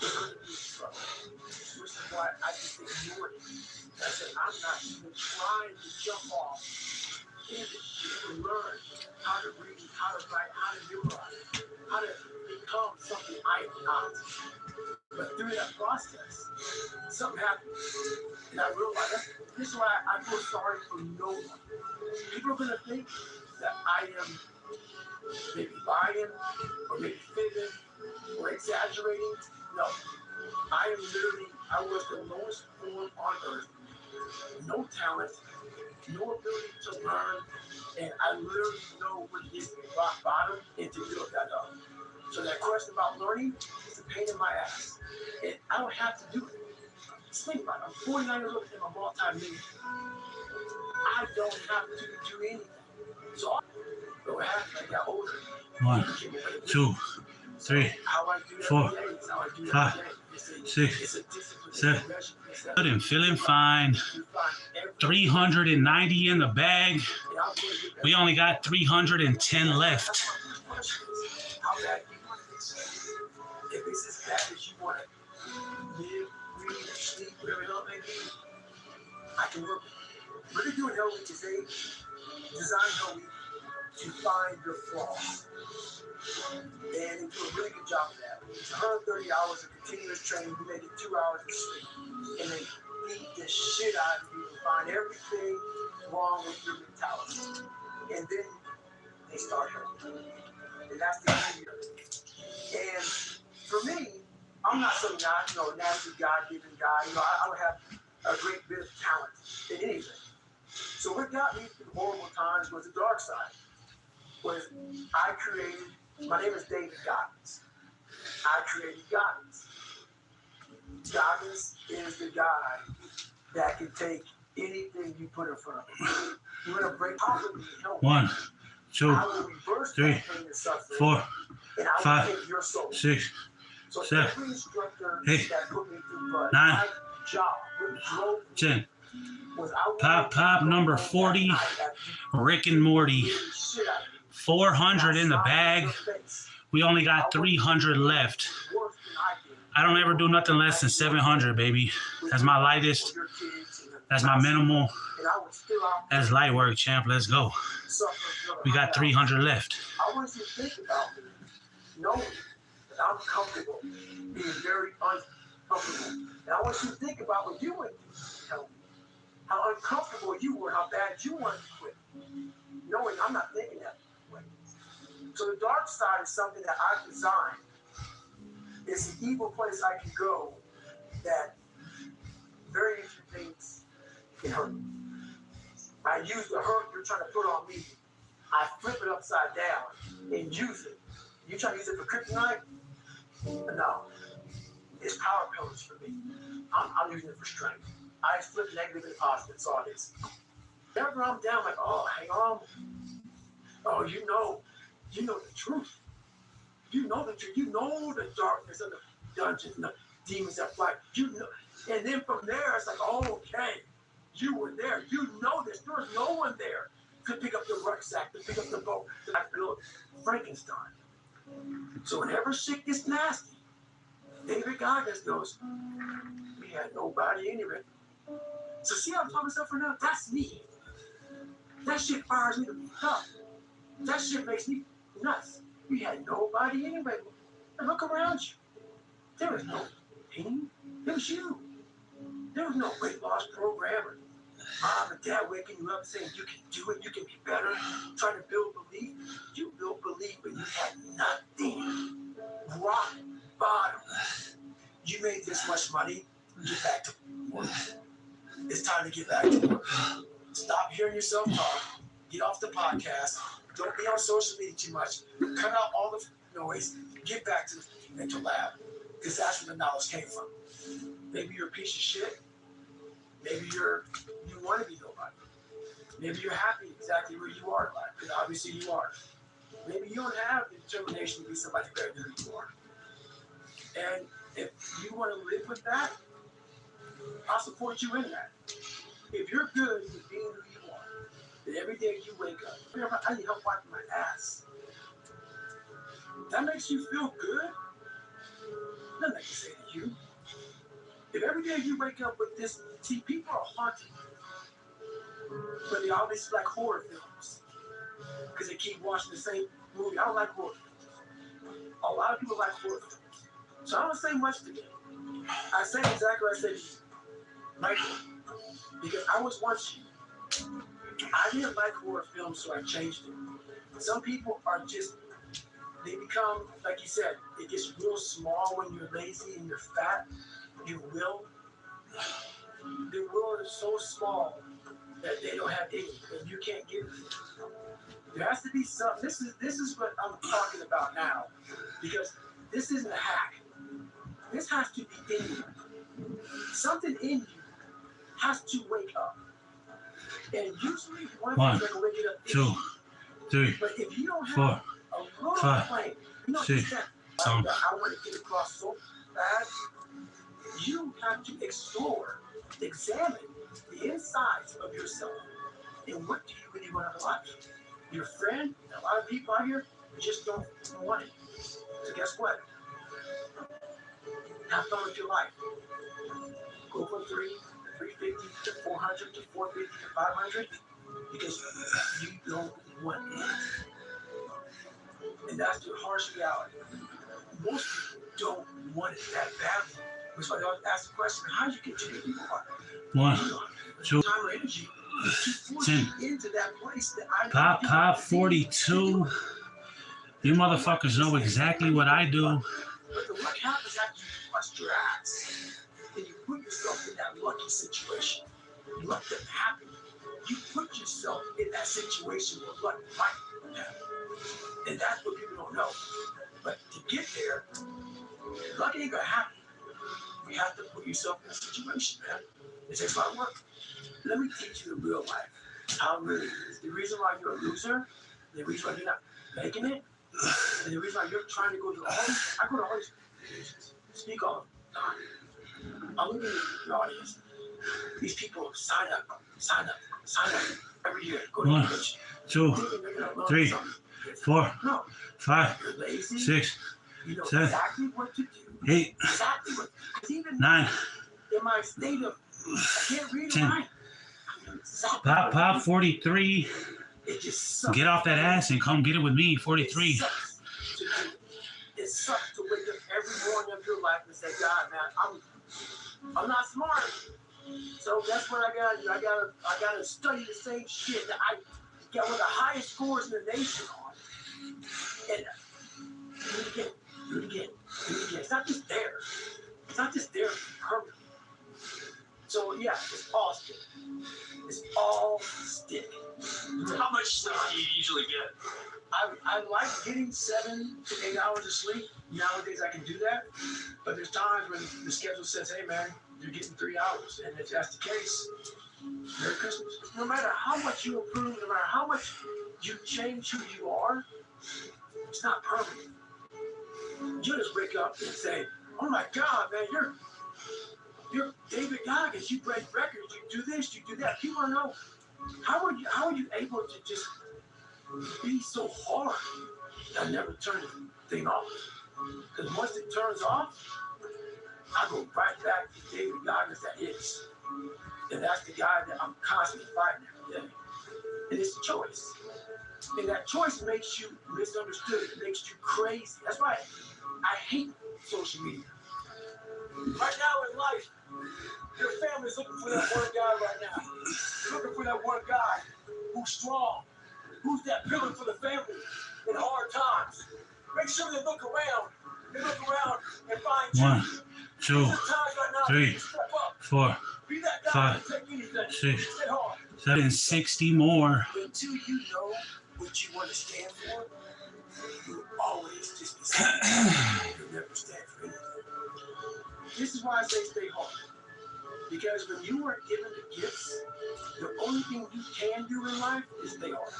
it couldn't be a struggle. Which is why I just ignored it. I said, I'm not even trying to jump off into shit and learn how to read, how to write, how to memorize, how to become something I am not. But through that process, something happened. And I realized this is why I feel sorry for no one. People are going to think that I am maybe lying or maybe fibbing or exaggerating. No. I am literally, I was the lowest form on earth. No talent, no ability to learn, and I literally know what it is to be rock bottom and to build that up. So that question about learning is a pain in my ass. And I don't have to do it. Just think about it. I'm 49 years old and I'm a multi-millionaire. I don't have to do anything. So what happened? I got older. 1, 2, 3, 4, 5, 6, 7. Good and feeling fine. 390 in the bag. We only got 310 left. How bad do you want this? If it's as bad as you want to live, breathe, sleep, whatever it may be, I can work. What they're doing Hell Week is they design Hell Week to find your flaws. And they do a really good job of that. It's 130 hours of continuous training. You may get 2 hours of sleep. And they beat the shit out of you and find everything wrong with your mentality. And then they start helping. And that's the beauty of it. And for me, I'm not some guy, nasty God-given guy. I don't have a great bit of talent in anything. So what got me through horrible times was the dark side. Was I created, my name is David Goggins. I created Goggins. Goggins is the guy that can take anything you put in front of him. You're going to break poverty and help. 1, 2, I will reverse 3, that pain and suffering, 4, and I will 5, take your soul. 6, So 7, every instructor 8, that put me through blood, 9, my job, what drove me 10. was I Pop number 40. Rick and Morty. 400 in the bag. We only got 300 left. I don't ever do nothing less than 700, baby. That's my lightest. That's my minimal. And I was still out That's light work, champ. Let's go. suffering from We got 300 left. I want you to think about me, knowing that I'm comfortable, being very uncomfortable. And I want you to think about what you went through. Tell me how uncomfortable you were, how bad you wanted to quit, knowing I'm not thinking that way. So the dark side is something that I've designed. It's an evil place I can go that very few things can hurt me. I use the hurt you're trying to put on me. I flip it upside down and use it. You trying to use it for kryptonite? No. It's power pillars for me. I'm using it for strength. I flip negative and positive. That's all it is. Whenever I'm down, like, oh, hang on. Oh, you know the truth. You know the truth. You know the darkness of the dungeons and the demons that fly. You know. And then from there, it's like, oh, okay. You were there. You know this. There was no one there to pick up the rucksack, to pick up the boat, to build Frankenstein. So whenever shit gets nasty, David Goggins goes, we had nobody anyway. So see how I'm talking stuff right now? That's me. That shit fires me to be tough. That shit makes me nuts. We had nobody anyway. And look around you. There was no pain. It was you. There was no weight loss program or mom and dad waking you up saying you can do it, you can be better, trying to build belief. You built belief, but you had nothing. Rock bottom. You made this much money, get back to work. It's time to get back to work. Stop hearing yourself talk. Get off the podcast. Don't be on social media too much. Cut out all the noise. Get back to the mental lab. Because that's where the knowledge came from. Maybe you're a piece of shit. Maybe you want to be nobody. Maybe you're happy exactly where you are in life, because obviously you are. Maybe you don't have the determination to be somebody better than who you are. And if you want to live with that, I'll support you in that. If you're good with being who you are, then every day you wake up, I need help wiping my ass. That makes you feel good? Nothing I can say to you. If every day you wake up with this, see, people are haunted. But they always like horror films. Because they keep watching the same movie. I don't like horror films. A lot of people like horror films. So I don't say much to them. I say exactly what I said to you. Michael. Because I was once you. I didn't like horror films, so I changed it. Some people are just, they become, like you said, it gets real small when you're lazy and you're fat. Your will is so small that they don't have any, and you can't give it. There has to be something. This is what I'm talking about now, because this isn't a hack. This has to be in you. Something in you has to wake up, and usually one thing's going to wake it up. 2, 3, but if you don't have 4, a little 5, flame, you know, 6, that, 7. I want to get across so bad. You have to explore, examine the insides of yourself. And what do you really want in life? Your friend, and a lot of people out here just don't want it. So guess what? Have fun with your life. Go from 350 to 400 to 450 to 500 because you don't want it. And that's the harsh reality. Most people don't want it that badly. That's why they always ask the question, how do you get to where you are? 1, 2, time or energy to push 10. you into that place that Pop 42. You motherfuckers know exactly what I do. But what happens after you bust your ass and you put yourself in that lucky situation? Luck doesn't happen. You put yourself in that situation where luck might happen. And that's what people don't know. But to get there, luck ain't gonna happen. You have to put yourself in a situation, man. It takes a lot of work. Let me teach you the real life. How it really is. The reason why you're a loser, the reason why you're not making it, and the reason why you're trying to go to all these, I go to all these situations, speak all the time. I'm looking at the audience. These people sign up every year. Go to 1, college. 2, 3, 4, No, 5, you're lazy. 6, You know 7, exactly what to do. 8, Exactly what. Even 9, in my state of, I can't read 10, and write. Pop 43. It just sucks. Get off that ass and come get it with me, 43. It sucks to do it. It sucks to wake up every morning of your life and say, God, man, I'm not smart. So that's what I gotta do. I gotta study the same shit that I got one of the highest scores in the nation on. And do it again. It's not just there. It's not just there permanently. So yeah, it's all stick. It's all stick. How much sleep do you usually get? I like getting 7 to 8 hours of sleep. Nowadays I can do that. But there's times when the schedule says, hey man, you're getting 3 hours. And if that's the case, Merry Christmas. No matter how much you improve, no matter how much you change who you are, it's not permanent. You just wake up and say, oh my God, man, you're David Goggins. You break records. You do this. You do that. People want to know how are you able to just be so hard? I never turn the thing off. Because once it turns off, I go right back to David Goggins that is. And that's the guy that I'm constantly fighting every day. And it's a choice. And that choice makes you misunderstood. It makes you crazy. That's why I hate social media. Right now in life, your family's looking for that one guy right now. They're looking for that one guy who's strong, who's that pillar for the family in hard times. Make sure they look around. They look around and find you. 1, 2, 3, 4, 5, 6, 7, 60 more. Until you know what you want to stand for, you always just be saying you'll never stand for anything. This is why I say stay hard. Because when you are given the gifts, the only thing you can do in life is stay hard.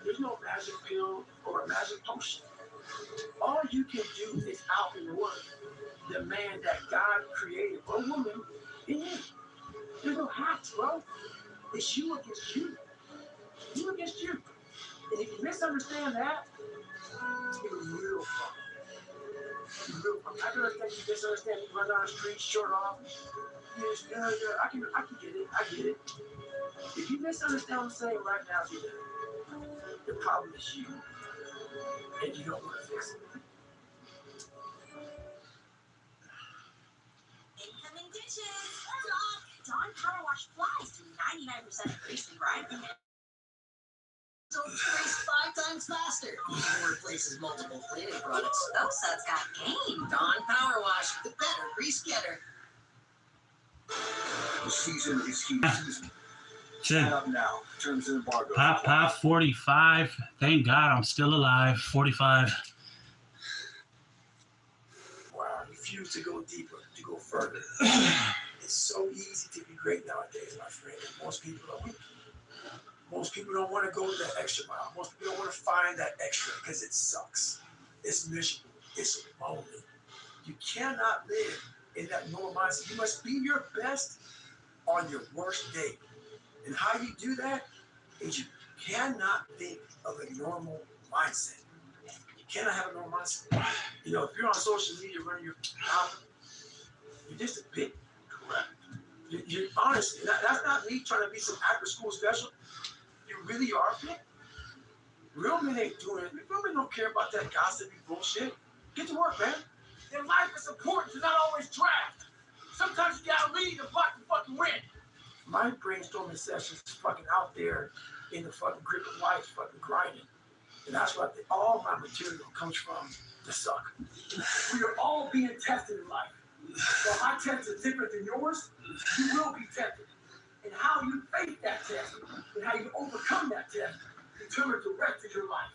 There's no magic pill or a magic potion. All you can do is out in the world the man that God created, or woman, in you. There's no hacks, bro. It's you against you. You against you. And if you misunderstand that, it's real fun. It's real fun. I can understand you misunderstand. You run down the street, shirt off. Yes, yeah, I can get it. I get it. If you misunderstand what I'm saying right now, the problem is you. And you don't want to fix it. Incoming dishes. Dawn Power Wash flies to 99% grease and grime. So it's grease 5 times faster. Even replaces multiple cleaning products. Oh, so it's got game. Dawn Power Wash, the better grease getter. The season is huge. Shit. Up now. Terms and embargo. Pop 45. Thank God I'm still alive. 45. Wow, I refuse to go deeper, to go further. It's so easy to be great nowadays, my friend. Most people are weak. Most people don't want to go that extra mile. Most people don't want to find that extra because it sucks. It's miserable. It's lonely. You cannot live in that normal mindset. You must be your best on your worst day. And how you do that is you cannot think of a normal mindset. You cannot have a normal mindset. You know, if you're on social media running your mouth, you're just a bit correct. You're honestly, that's not me trying to be some after school special. You really are a bit. Real men ain't doing it. Real men don't care about that gossipy bullshit. Get to work, man. In life, it's important to not always draft. Sometimes you gotta lead the block to fucking win. My brainstorming sessions is fucking out there in the fucking grip of life, fucking grinding. And that's what all my material comes from, the suck. We are all being tested in life. So my test is different than yours, you will be tested. And how you face that test and how you overcome that test determines the rest of your life.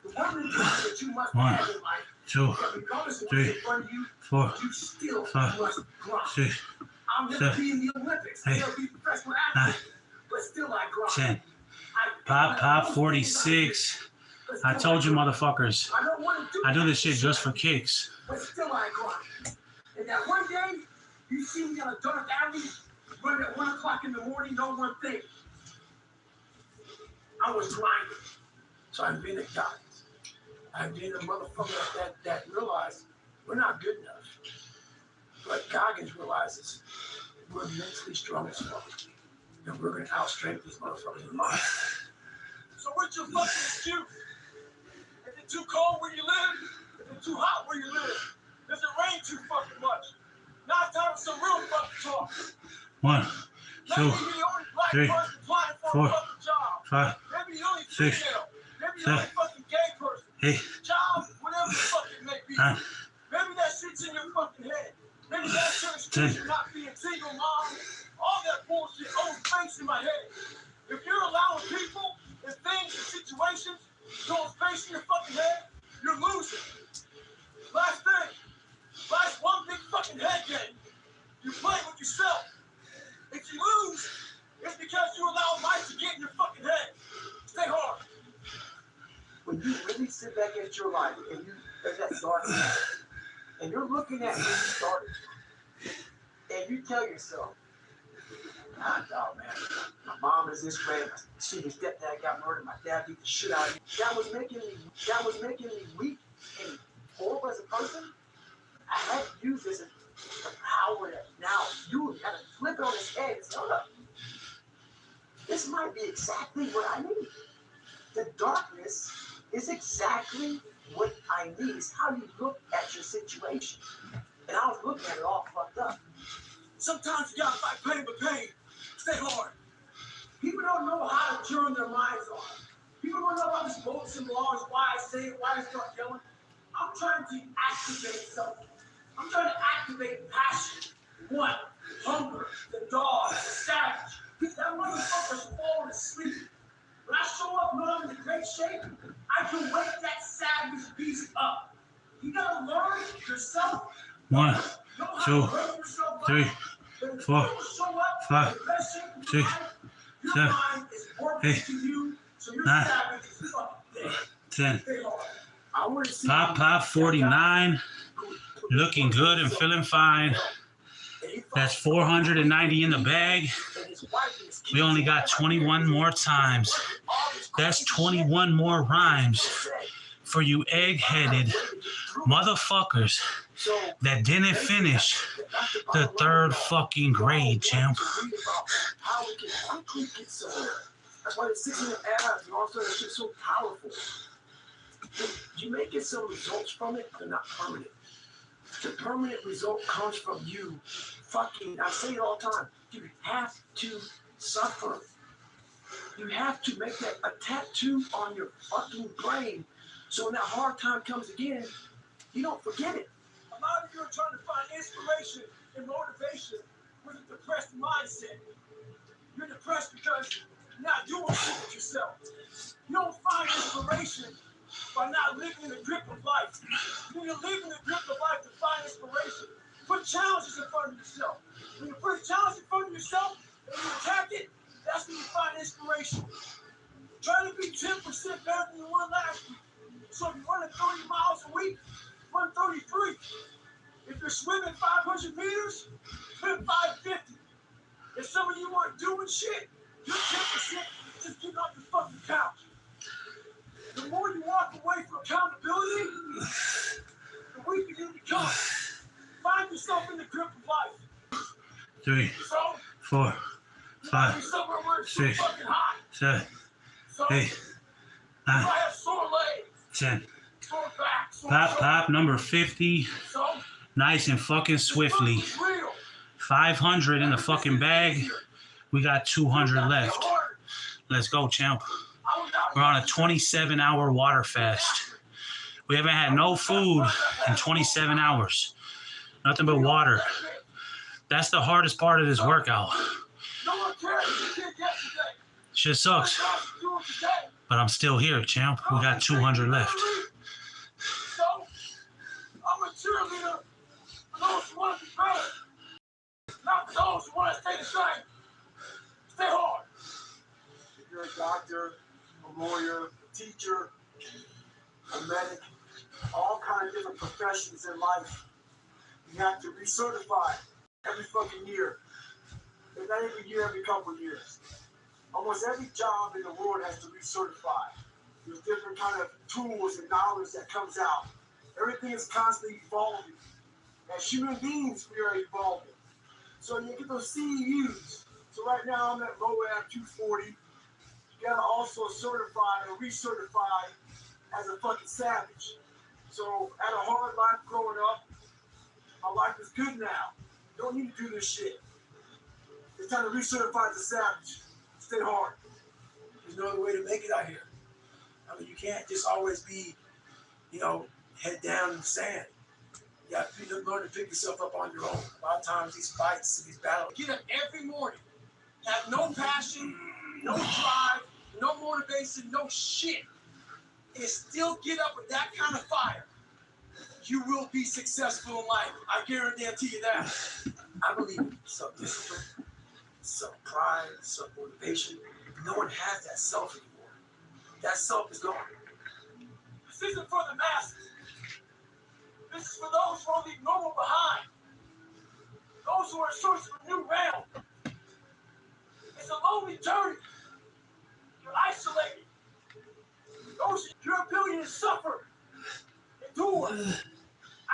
The one mentality that you must have in life, 2, that regardless of what's 3, in front of you, 4, you still 5, must grind. 6, I'll never be in the Olympics. I'll never be a professional athlete, but still I grind. 10. Pop 46. I told you motherfuckers. I do this shit just for kicks. But still I grind. And that one day, you see me on a dark alley, running at 1 o'clock in the morning, know one thing. I was grinding. So I've been a guy. I've been a motherfucker that realized we're not good enough. But Goggins realizes we're mentally strong as fuck. and we're gonna outstrength these motherfuckers in life. So what's your fucking excuse? Is it too cold where you live? Is it too hot where you live? Does it rain too fucking much? Now it's time for some real fucking talk. 1, 2, Maybe you're the only black 3, person applying for 4, a fucking job. 5, Maybe you're the only 6, female. Maybe you're the only 7, fucking gay person. 8, Child, whatever the fuck it may be. 9, Maybe that shit's in your fucking head. Maybe that's your excuse for not being single, mom. All that bullshit old space in my head. If you're allowing people and things and situations to hold space in your fucking head, you're losing. Last thing. Life's one big fucking head game. You play with yourself. If you lose, it's because you allow life to get in your fucking head. Stay hard. When you really sit back at your life and you at that darkness, and you're looking at when you started, and you tell yourself, nah, dog, man, my mom is this way, my stepdad got murdered, my dad beat the shit out of me. That was making me weak and horrible as a person. I had to use this as the power that now you had to flip it on his head and say, hold up. This might be exactly what I need. The darkness is exactly what I need. It's how you look at your situation. And I was looking at it all fucked up. Sometimes you gotta fight pain with pain. Stay hard. People don't know how to turn their minds on. People don't know about these votes and laws, why I say it, why I start yelling. I'm trying to activate something. I'm trying to activate passion, want, hunger, the dog, the savage. That motherfucker's falling asleep. When I show up when I'm in great shape, I can wake that savage beast up. You gotta learn yourself. 1, 2, 3, 4, 5, 6, 7, 8, 9, 10. Pop 49. Looking good and feeling fine. That's 490 in the bag. We only got 21 more times. That's 21 more rhymes for you egg-headed motherfuckers that didn't finish the 3rd fucking grade, champ. That's why the 6 in the abs and all that shit is so powerful. You may get some results from it, they're not permanent. The permanent result comes from you fucking, I say it all the time, you have to suffer. You have to make that a tattoo on your fucking brain so when that hard time comes again, you don't forget it. A lot of you are trying to find inspiration and motivation with a depressed mindset. You're depressed because you're not doing shit with yourself. You don't find inspiration by not living in the grip of life. You need to live in the grip of life to find inspiration. Put challenges in front of yourself. When you put a challenge in front of yourself and you attack it, that's when you find inspiration. Try to be 10% better than you were last week. So if you're running 30 miles a week, run 33. If you're swimming 500 meters, swim 550. If some of you aren't doing shit, you're 10%. Just get off the fucking couch. The more you walk away from accountability, the weaker you become. Find yourself in the grip of life. 3, 4, 5, 6, 7, 8, 9, 10. Pop number 50. Nice and fucking swiftly. 500 in the fucking bag. We got 200 left. Let's go, champ. We're on a 27-hour water fast. We haven't had no food in 27 hours. Nothing but water. That's the hardest part of this workout. Shit sucks. But I'm still here, champ. We got 200 left. So, I'm a cheerleader for those who want to be better. Not for those who want to stay the same. Stay hard. If you're a doctor, a lawyer, a teacher, a medic, all kinds of different professions in life, you have to recertify every fucking year. If not every year, every couple of years. Almost every job in the world has to recertify. There's different kind of tools and knowledge that comes out. Everything is constantly evolving. As human beings, we are evolving. So you get those CEUs. So right right now I'm at Moab 240. You gotta also certify or recertify as a fucking savage. So, I had a hard life growing up. My life is good now. Don't need to do this shit. It's time to recertify as a savage. Stay hard. There's no other way to make it out here. I mean, you can't just always be, head down in the sand. You got to learn to pick yourself up on your own. A lot of times these fights, these battles. Get up every morning. Have no passion, no drive, no motivation, no shit. And still get up with that kind of fire. You will be successful in life. I guarantee you that. I believe in self-discipline, self-pride, self-motivation. No one has that self anymore. That self is gone. This isn't for the masses. This is for those who leave normal behind. Those who are searching for new realm. It's a lonely journey. You're isolated. Your ability to suffer, endure,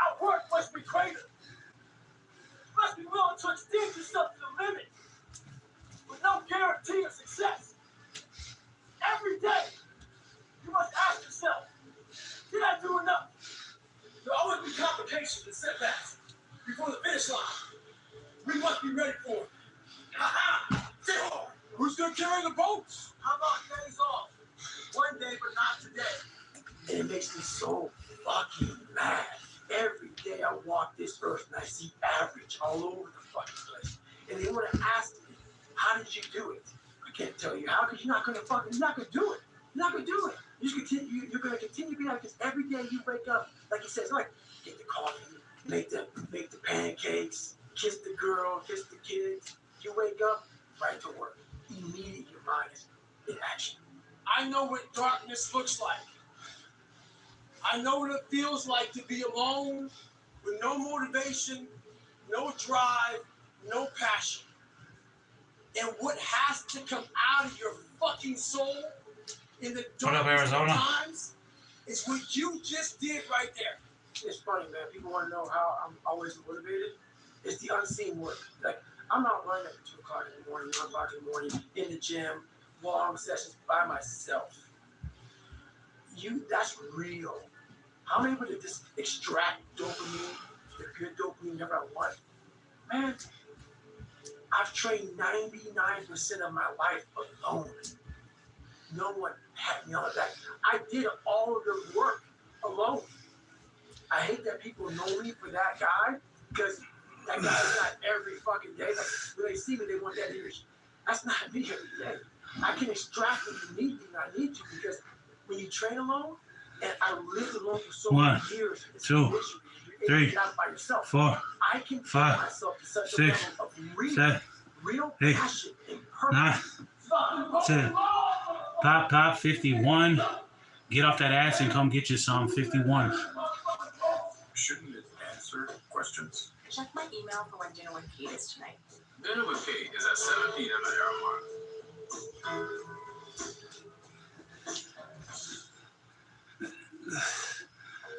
outwork must be greater. You must be willing to extend yourself to the limit with no guarantee of success. Every day, you must ask yourself, did I do enough? There'll always be complications and setbacks before the finish line. We must be ready for it. Who's going to carry the boats? How about days off? One day, but not today. And it makes me so fucking mad. Every day I walk this earth and I see average all over the fucking place. And they want to ask me, how did you do it? I can't tell you how, because you're not going to do it. You're not going to do it. You're going to continue being like this every day you wake up. Like he says, like, get the coffee, make the pancakes, kiss the girl, kiss the kids. You wake up, right to work. Immediately your mind is in action. I know what darkness looks like. I know what it feels like to be alone, with no motivation, no drive, no passion. And what has to come out of your fucking soul in the darkest of times is what you just did right there. It's funny, man. People want to know how I'm always motivated. It's the unseen work. Like, I'm not running at 2 o'clock in the morning, 1 o'clock in the morning, in the gym, long sessions by myself. That's real. How many people just extract dopamine, the good dopamine never I want? Man, I've trained 99% of my life alone. No one had me on that. I did all of the work alone. I hate that people know me for that guy, because that guy is not every fucking day. Like, when they see me, they want that energy. That's not me every day. I can extract what you need when I need to, because when you train alone, and I lived alone for so many years, 2, 3, 4, I can 5, myself to such 6, a level of 7, real 8, passion and 9, purpose. 10. Pop, 51. Get off that ass and come get you some. 51. Shouldn't it answer questions? Check my email for when dinner with Kate is tonight. Dinner with Kate is at 7 p.m. at Airmark.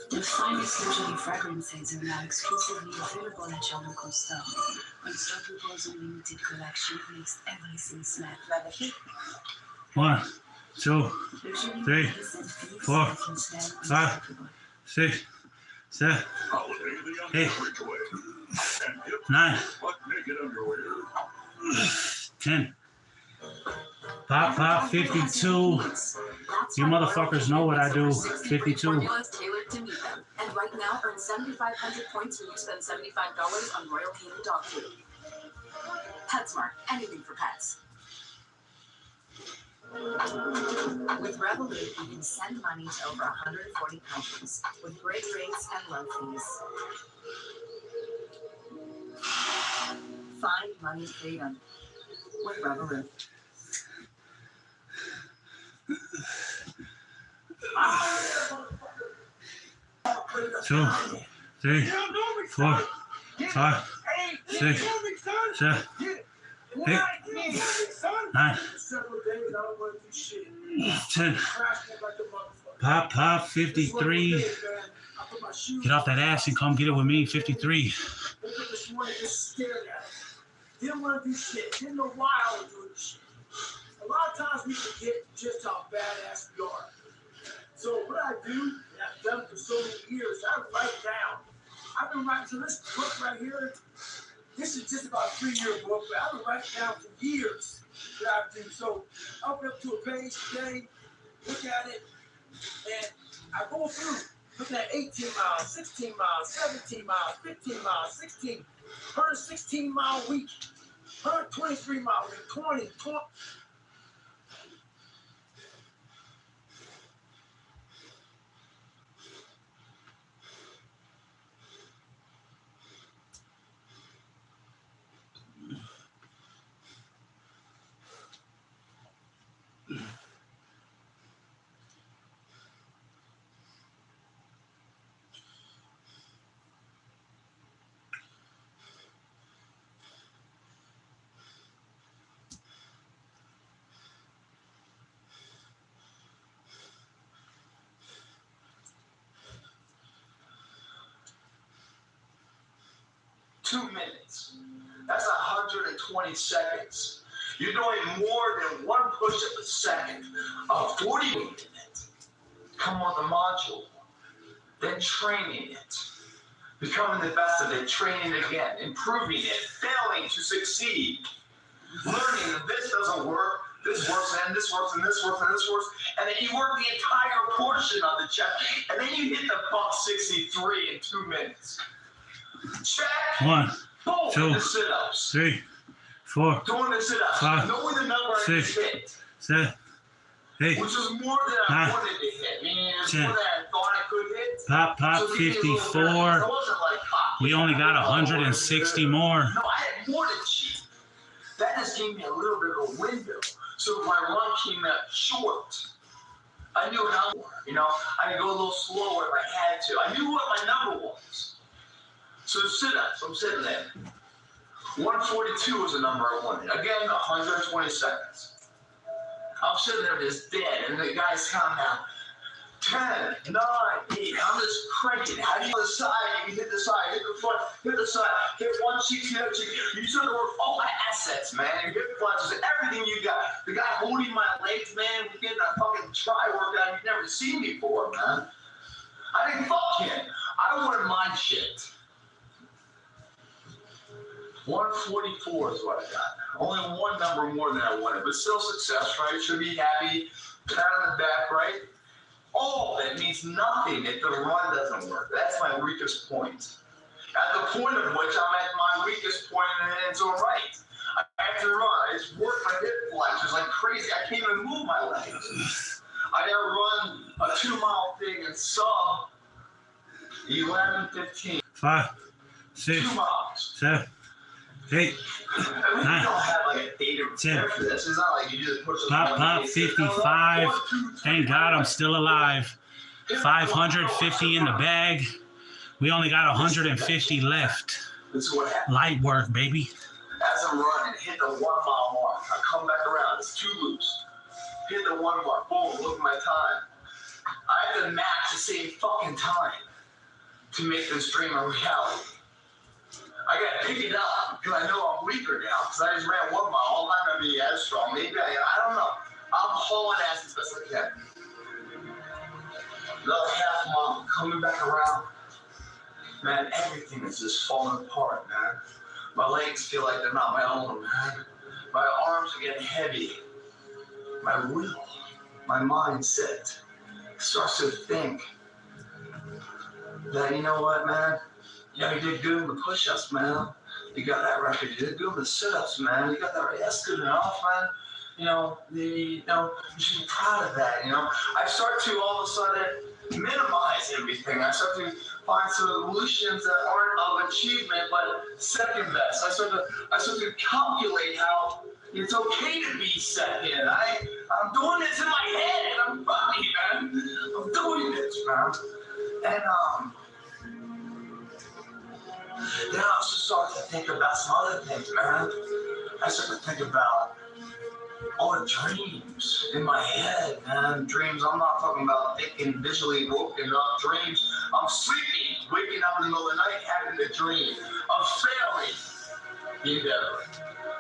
The finest luxury fragrances are now exclusively available at your local store. Unstopable's unlimited collection makes everything smell like a 1, 2, 3, 4, 5, 6, 7, 8, 9, 10. Pop, 52. You motherfuckers know what I do. 52. Formulas tailored to meet them. And right now, earn 7,500 points when you spend $75 on Royal Canin dog food. PetSmart, anything for pets. With Revolut, you can send money to over 140 countries with great rates and low fees. Find money freedom with Revolut. 2, 3, 4, 5, 6, 7, 8, 9, 10. Pop, 53. Get off that ass and come get it with me. 53. didn't want to do shit, didn't know why I was doing this shit. A lot of times we forget just how badass we are. So what I do, and I've done for so many years, I write down. I've been writing, so this book right here, this is just about a 3-year book, but I've been writing down for years that I do. So I open up to a page today, look at it, and I go through, looking at 18 miles, 16 miles, 17 miles, 15 miles, 16, 116 mile week, 123 mile week, 20. Minutes. That's 120 seconds. You're doing more than one push-up a second. 40 minutes. Come on the module. Then training it. Becoming the best of it. Training again. Improving it. Failing to succeed. Learning that this doesn't work. This works and this works and this works and this works. And then you work the entire portion of the chest. And then you hit the buck 63 in 2 minutes. Check. 1, 2, the sit-ups. 3, 4, Doing the sit-ups. 5, knowing the number I 6, just hit. 7, 8, Which is more than I 9, wanted to hit. Meaning it's 10. more than I thought I could hit. pop, So we did a little 54. bit. It wasn't like pop. We only got 160 more. No, I had more than cheat. That just gave me a little bit of a window. So my run came out short. I knew how, I could go a little slower if I had to. I knew what my number was. So sit-ups, I'm sitting there. 142 was the number I wanted. Again, 120 seconds. I'm sitting there just dead, and the guy's counting down. 10, 9, 8. I'm just cranking. How do you hit the side? You hit the side, hit the front, hit the side, hit one cheek, the other cheek. You took work all my assets, man. Your hip flexors, everything you got. The guy holding my legs, man, we're getting a fucking try workout you've never seen before, man. I didn't fuck him. I wanted my shit. 144 is what I got. Only one number more than I wanted, but still success, right? Should be happy. Pat on the back, right? All of it means nothing if the run doesn't work. That's my weakest point. At the point of which I'm at my weakest point and it's all right. I have to run. I just work my hip flexors like crazy. I can't even move my legs. I gotta run a 2-mile thing and sub 11:15. 5, 6, 2 miles. 7, 8, I mean, 9, you don't have like a data 10. for this. It's not like you just push pop, 55. Thank God I'm still alive. 550 in the bag. We only got 150 left. This is what happens. Light work, baby. As I'm running, hit the 1 mile mark. I come back around. It's 2 loops. Hit the 1 mark. Boom, look at my time. I have to match the same fucking time to make this dream a reality. I gotta pick it up because I know I'm weaker now because I just ran 1 mile. I'm not gonna be as strong. Maybe I don't know. I'm hauling ass as best I can. Another half mile, coming back around. Man, everything is just falling apart, man. My legs feel like they're not my own, man. My arms are getting heavy. My will, my mindset starts to think that, you know what, man? Yeah, you did good in the push-ups, man. You got that right. You did good in the sit-ups, man. You got that right. That's good enough, man. You should be proud of that, I start to all of a sudden minimize everything. I start to find solutions that aren't of achievement, but second best. I start to calculate how it's okay to be second. I'm doing this in my head, and I'm funny, man. I'm doing this, man. And then I also start to think about some other things, man. I start to think about all the dreams in my head, man. Dreams, I'm not talking about thinking visually woken up dreams. I'm sleeping, waking up in the middle of the night, having a dream of failing the endeavor.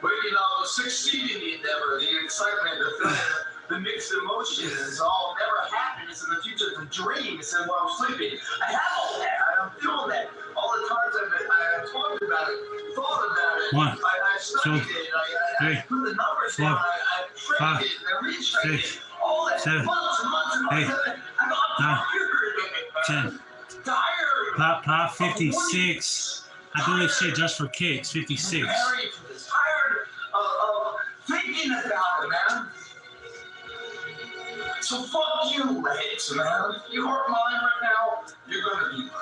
But you know, succeeding in the endeavor, the excitement, the feeling, the mixed emotions, is all never happened. It's in the future. It's a dream. It's in while I'm sleeping. I have all that. I'm feeling that. All the times I've talked about it, thought about it. One, I studied two, it. I put the numbers four, down. I trained it. I retrained six, it. All that. 7, Months and months and months. 8, I'm 9, tired. 10. Tired. Pop 56. I do this shit just for kicks. 56. I'm married to this. Tired of thinking about it, man. So fuck you, legs, man. You aren't mine right now. You're gonna be mine.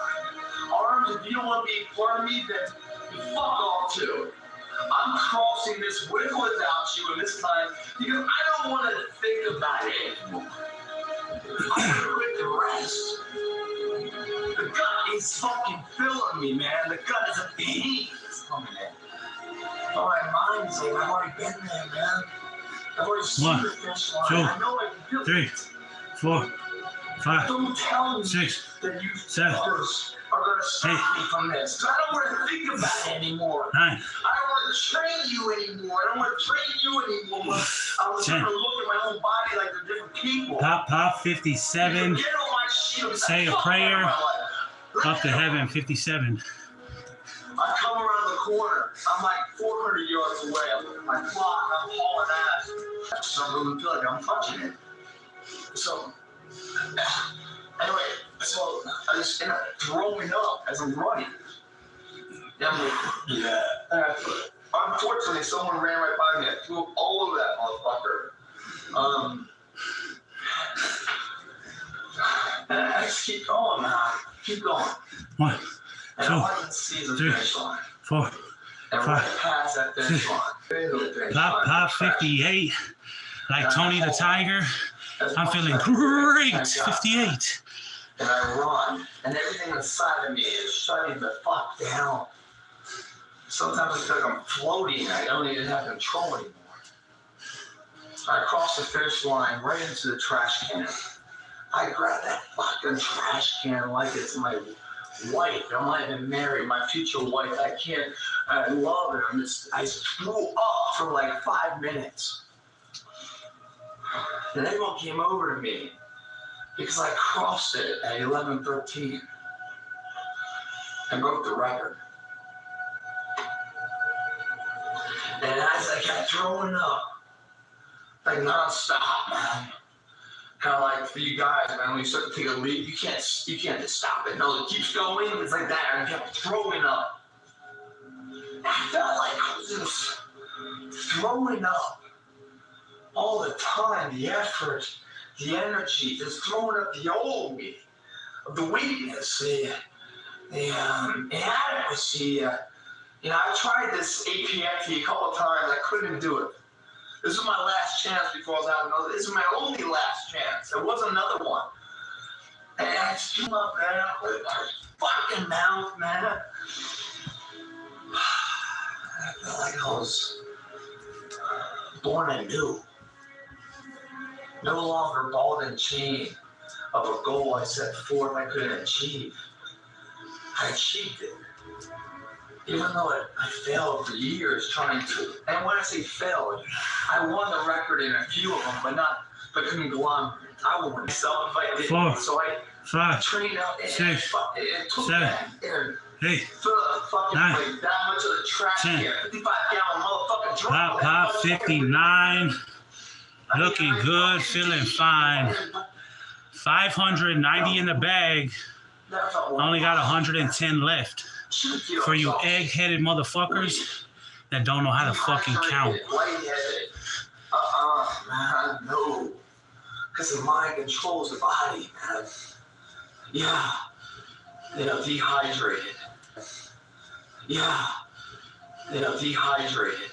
Arms, if you don't want to be part of me, then you fuck off too. I'm crossing this with or without you, and this time because I don't want to think about it anymore. I'm gonna quit the rest. The gut is fucking filling me, man. The gut is a pain that's coming in. Oh, my mind's like, I've already been there, man. I've already seen the finish line. 2, I know I can do 3, it. 4, 5, Don't tell me 6, that you 7, fuckers are going to stop me from this. 'Cause I don't want to think about it anymore. 9, I don't want to train you anymore. I don't want to train you anymore. I was 10. going to look at my own body like they're different people. Pop 57. Get all my shit. Say a Fuck prayer. my life. Let Up to me know. heaven. 57. I come around the corner. I'm like 400 yards away. I look at my clock. I'm hauling ass. I just don't really feel like I'm touching it. So, anyway, so I just end up throwing up as I'm running. Yeah, I'm like, yeah. Unfortunately, someone ran right by me. I threw up all over that motherfucker. And I just keep going, man. Keep going. 1, And 2, all I can see is the 3, finish line. 4. And 5, right past that finish line. Pop 58. Like Tony the Tiger. As I'm much feeling as I can, great. I got 58. And I run, and everything inside of me is shutting the fuck down. Sometimes I feel like I'm floating. I don't even have control anymore. I cross the finish line right into the trash can. I grab that fucking trash can like it's my wife. I'm not even married. My future wife. I love her. I threw up for like 5 minutes. And everyone came over to me because I crossed it at 11:13 and broke the record. And as I kept throwing up, like nonstop, man. Kind of like for you guys, man, when you start to take a leap, you can't just stop it. No, it keeps going. It's like that. And I kept throwing up. I felt like I was just throwing up all the time. The effort, the energy, just throwing up the old me, the weakness, the inadequacy. I tried this APFT a couple of times. I couldn't do it. This was my last chance before I was out of another. This is my only last chance. There was another one. And I just came up, man, with my fucking mouth, man. I felt like I was born anew. No longer ball and chain of a goal I set forth I couldn't achieve. I achieved it. Even though I failed for years trying to, and when I say failed, I won the record in a few of them, but not the conglomerate. I won myself if I did. 4, So I 5, trained out and 6, took 7, that and 8. filled up the fucking 9, plate that much of the trash 10. can, 55-gallon motherfucking drum. Pop 59. Looking good, feeling fine. 590 in the bag. Only got 110 left. For you egg-headed motherfuckers that don't know how to fucking count. Man, no. Because the mind controls the body, man. Yeah. Dehydrated. Yeah. Dehydrated.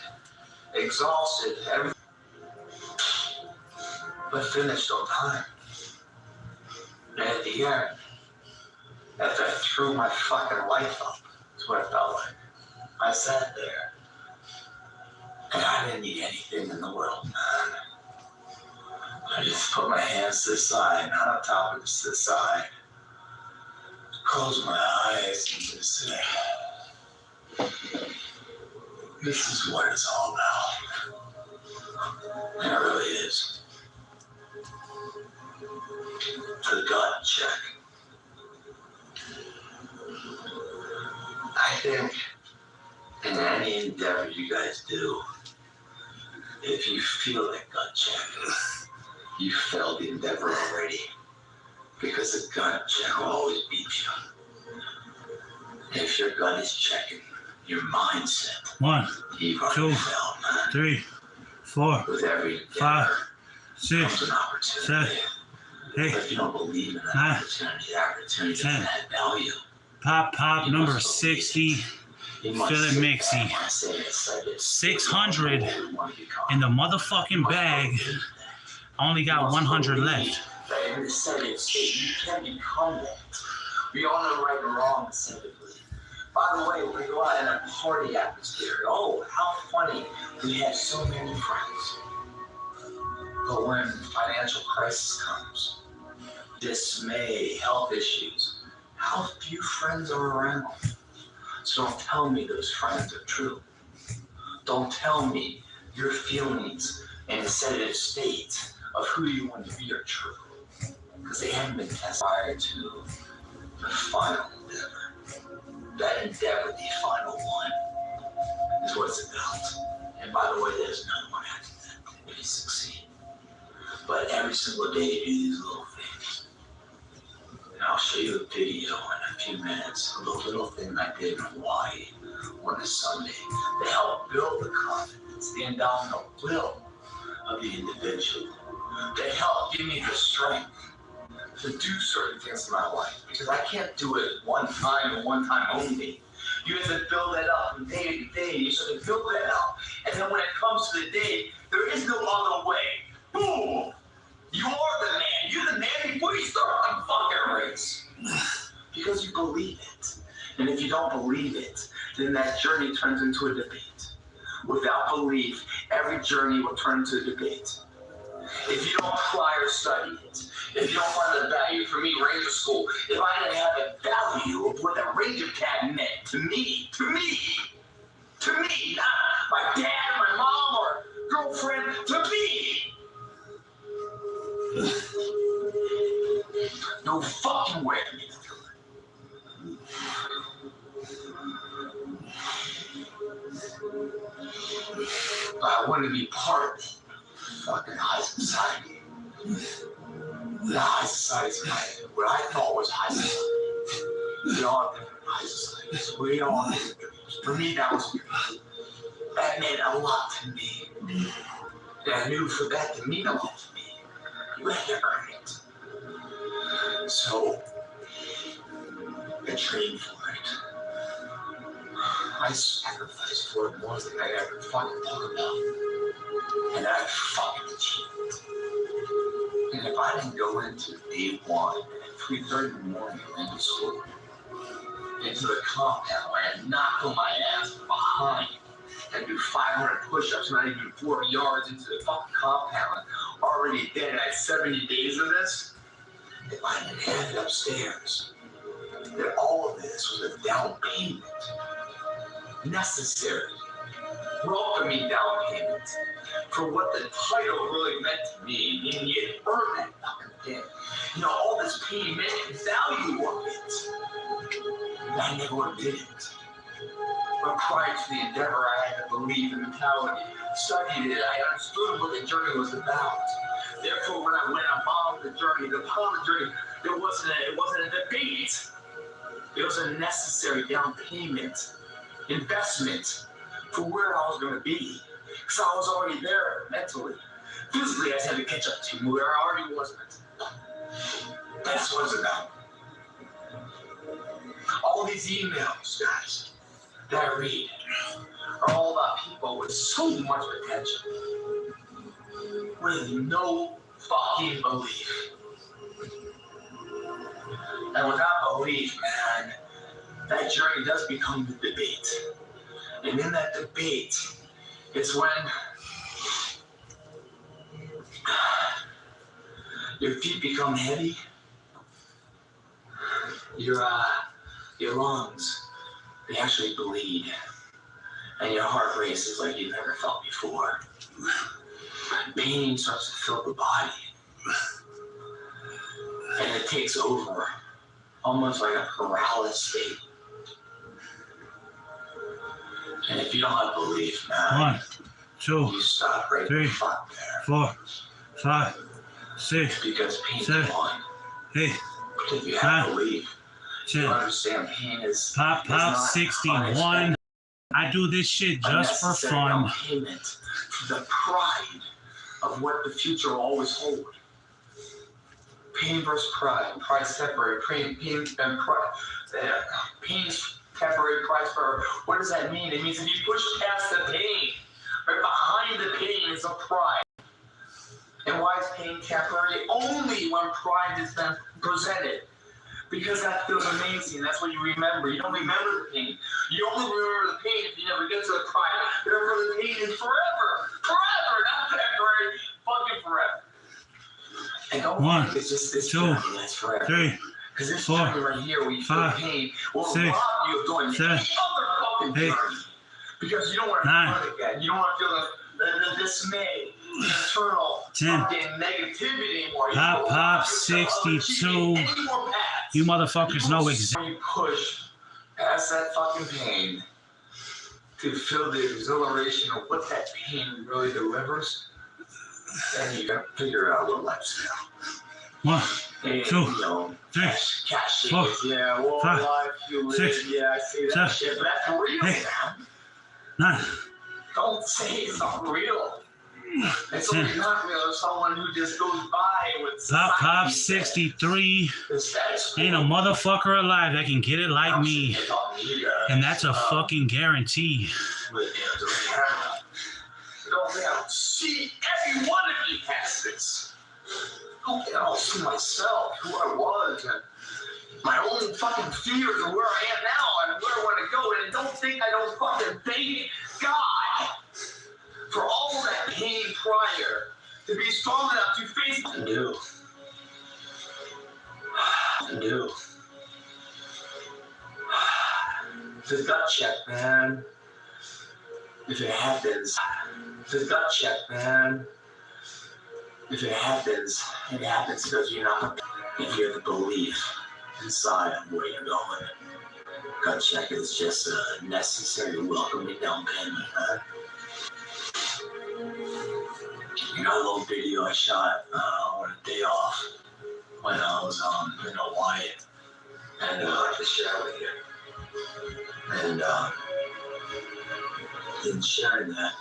Exhausted. Everything. But finished on time. And at the end, after I threw my fucking life up, that's what it felt like. I sat there, and I didn't need anything in the world, man. I just put my hands to the side, not on top of just to the side. Close my eyes and just say, this is what it's all about. you guys do, if you feel that gut check, you failed the endeavor already. Because the gut check will always beat you. If your gut is checking your mindset, 1, you've 2, already failed, man. 3, 4, With every 5, endeavor 6, comes an opportunity. 7, 8, But if you don't believe in that 9, opportunity, that opportunity 10. doesn't add value. Pop, You number must believe 60. You must Philip sit Mixie. back and say it's like it's 600 what we want to become. in the You motherfucking must bag. believe that. I only You got must 100 believe left. That in the sedative state, you can become that. We all know right and wrong sedatively. By the way, we go out in a party atmosphere. Oh, how funny. We have so many friends. But when financial crisis comes, dismay, health issues, how few friends are around. So don't tell me those friends are true. Don't tell me your feelings in a sedative state of who you want to be are true. Because they haven't been tested prior to the final endeavor. That endeavor, the final one, is what it's about. And by the way, there's none one after that if you succeed. But every single day you do these little things. And I'll show you a video in a few minutes of the little thing I did in Hawaii on a Sunday to help build the confidence, the endowment will of the individual. They help give me the strength to do certain things in my life. Because I can't do it one time and one time only. You have to build that up from day to day. You have to build that up. And then when it comes to the day, there is no other way. Boom! You are the man. You're the man before you start the fucking race. Because you believe it. And if you don't believe it, then that journey turns into a debate. Without belief, every journey will turn into a debate. If you don't prior study it, if you don't find the value, for me, Ranger School, if I didn't have a value of what that Ranger Cat meant to me, not my dad, my mom, or girlfriend, to me. No fucking way. I want to be part of it. Fucking high society. The high society, what I thought was high society. We all have different high societies. We all have different dreams. For me, that was good. That meant a lot to me. And I knew for that to mean a lot to me, you had to earn it. So, I trained for it. I sacrificed for it more than I ever fucking thought about. And I fucking achieved it. And if I didn't go into day one at 3:30 in the morning in school, into the compound where I knocked on my ass behind and do 500 push-ups, not even 40 yards into the fucking compound, already dead at 70 days of this, if I didn't have it upstairs, that all of this was a down payment. Necessary. Welcoming down payment for what the title really meant to me, and you earn that fucking thing. You know, all this pain meant value of it. And I never did it. But prior to the endeavor, I had to believe in mentality, studied it, I understood what the journey was about. Therefore, when I went upon the journey, it wasn't a debate. It was a necessary down payment, investment for where I was going to be. Because I was already there mentally. Physically, I just had to catch up to where I already was mentally. That's what it's about. All these emails, guys, that I read are all about people with so much potential, with no fucking belief. And without belief, man, that journey does become the debate. And in that debate, it's when your feet become heavy, your lungs, they actually bleed, and your heart races like you've never felt before. Pain starts to fill the body, and it takes over, almost like a paralysis state. And if you don't have belief, man, 1, 2, you stop right 3, the fuck there. 4, 5, 6, Because pain's 7, fun. 8, But if you have 9, belief, you 10. understand pain is Pop not 61. I do this shit just for unnecessary fun. down payment to the pride of what the future will always hold. Pain versus pride. Pride's temporary. Pain and pride. Pain's temporary. Pride's forever. What does that mean? It means if you push past the pain, right behind the pain is a pride. And why is pain temporary? Only when pride is then presented. Because that feels amazing. That's what you remember. You don't remember the pain. You only remember the pain if you never get to the pride. Therefore, the pain is forever. Forever, not temporary. Fucking forever. And don't 1, think it's just this 2, journey that's forever. 3, Because this 4, journey right here where you feel 5, pain will 6, rob you of doing 7, any other fucking 8, journey. Because you don't want to 9, feel it again. You don't want to feel the dismay, the internal 10. fucking negativity anymore. You Pop, don't pop, allow yourself to achieve 62. any more paths. You motherfuckers know exactly. When you push past that fucking pain to feel the exhilaration of what that pain really delivers, then you gotta figure out what life's about. 1, And, 2, you know, 3, cash 4, shit, yeah, well, 5, life you live, 6, yeah, I see that 7, shit, but that's real, 8, man. 9, Don't say it's not real. It's 10. only not real if someone who just goes by with Pop society 63. the status quo. Ain't a motherfucker alive that can get it like me. And that's a fucking guarantee. See, every one of you has this. Okay, I'll see myself, who I was, and my own fucking fears of where I am now and where I want to go. And don't think I don't fucking thank God for all that pain prior to be strong enough to face and do. And do. The gut check, man. If it happens, the gut check, man. If it happens because you're not, if you have the belief inside of where you're going. Gut check is just a necessary welcoming down payment, huh? You know, a little video I shot on a day off when I was in Hawaii, and I like to share with you. And in sharing that,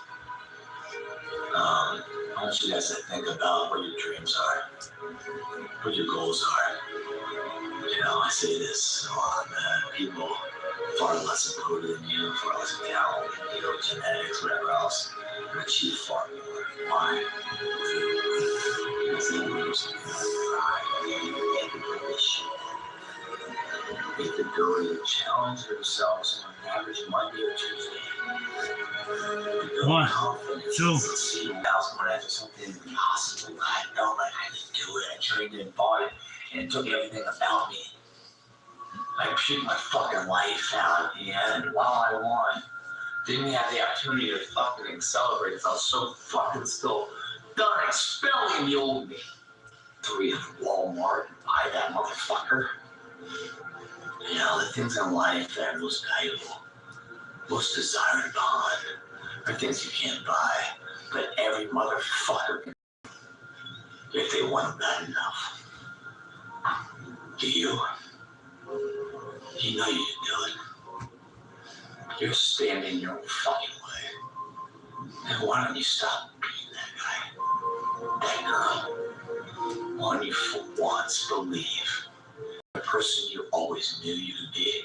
I want you guys to think about what your dreams are, what your goals are. You know, I say this a lot, man. People far less included than you, far less talent than you, genetics, whatever else, can achieve far more. Why? Because they lose something like pride, ambition, the ability to challenge themselves on an average Monday or Tuesday. 1, 2. See, when after something impossible, I felt like I could do it. I trained and fought it, and it took everything about me. I shoot my fucking life out at the end while I won. Didn't have the opportunity to fucking celebrate because I was so fucking still done expelling the old me. 3 of Walmart and buy that motherfucker. You know, the things in life that are most valuable, most desired upon, are things you can't buy, but every motherfucker can, if they want them bad enough. Do you? You know you can do it. You're standing your own fucking way. And why don't you stop being that guy, that girl? Why don't you for once believe the person you always knew you could be?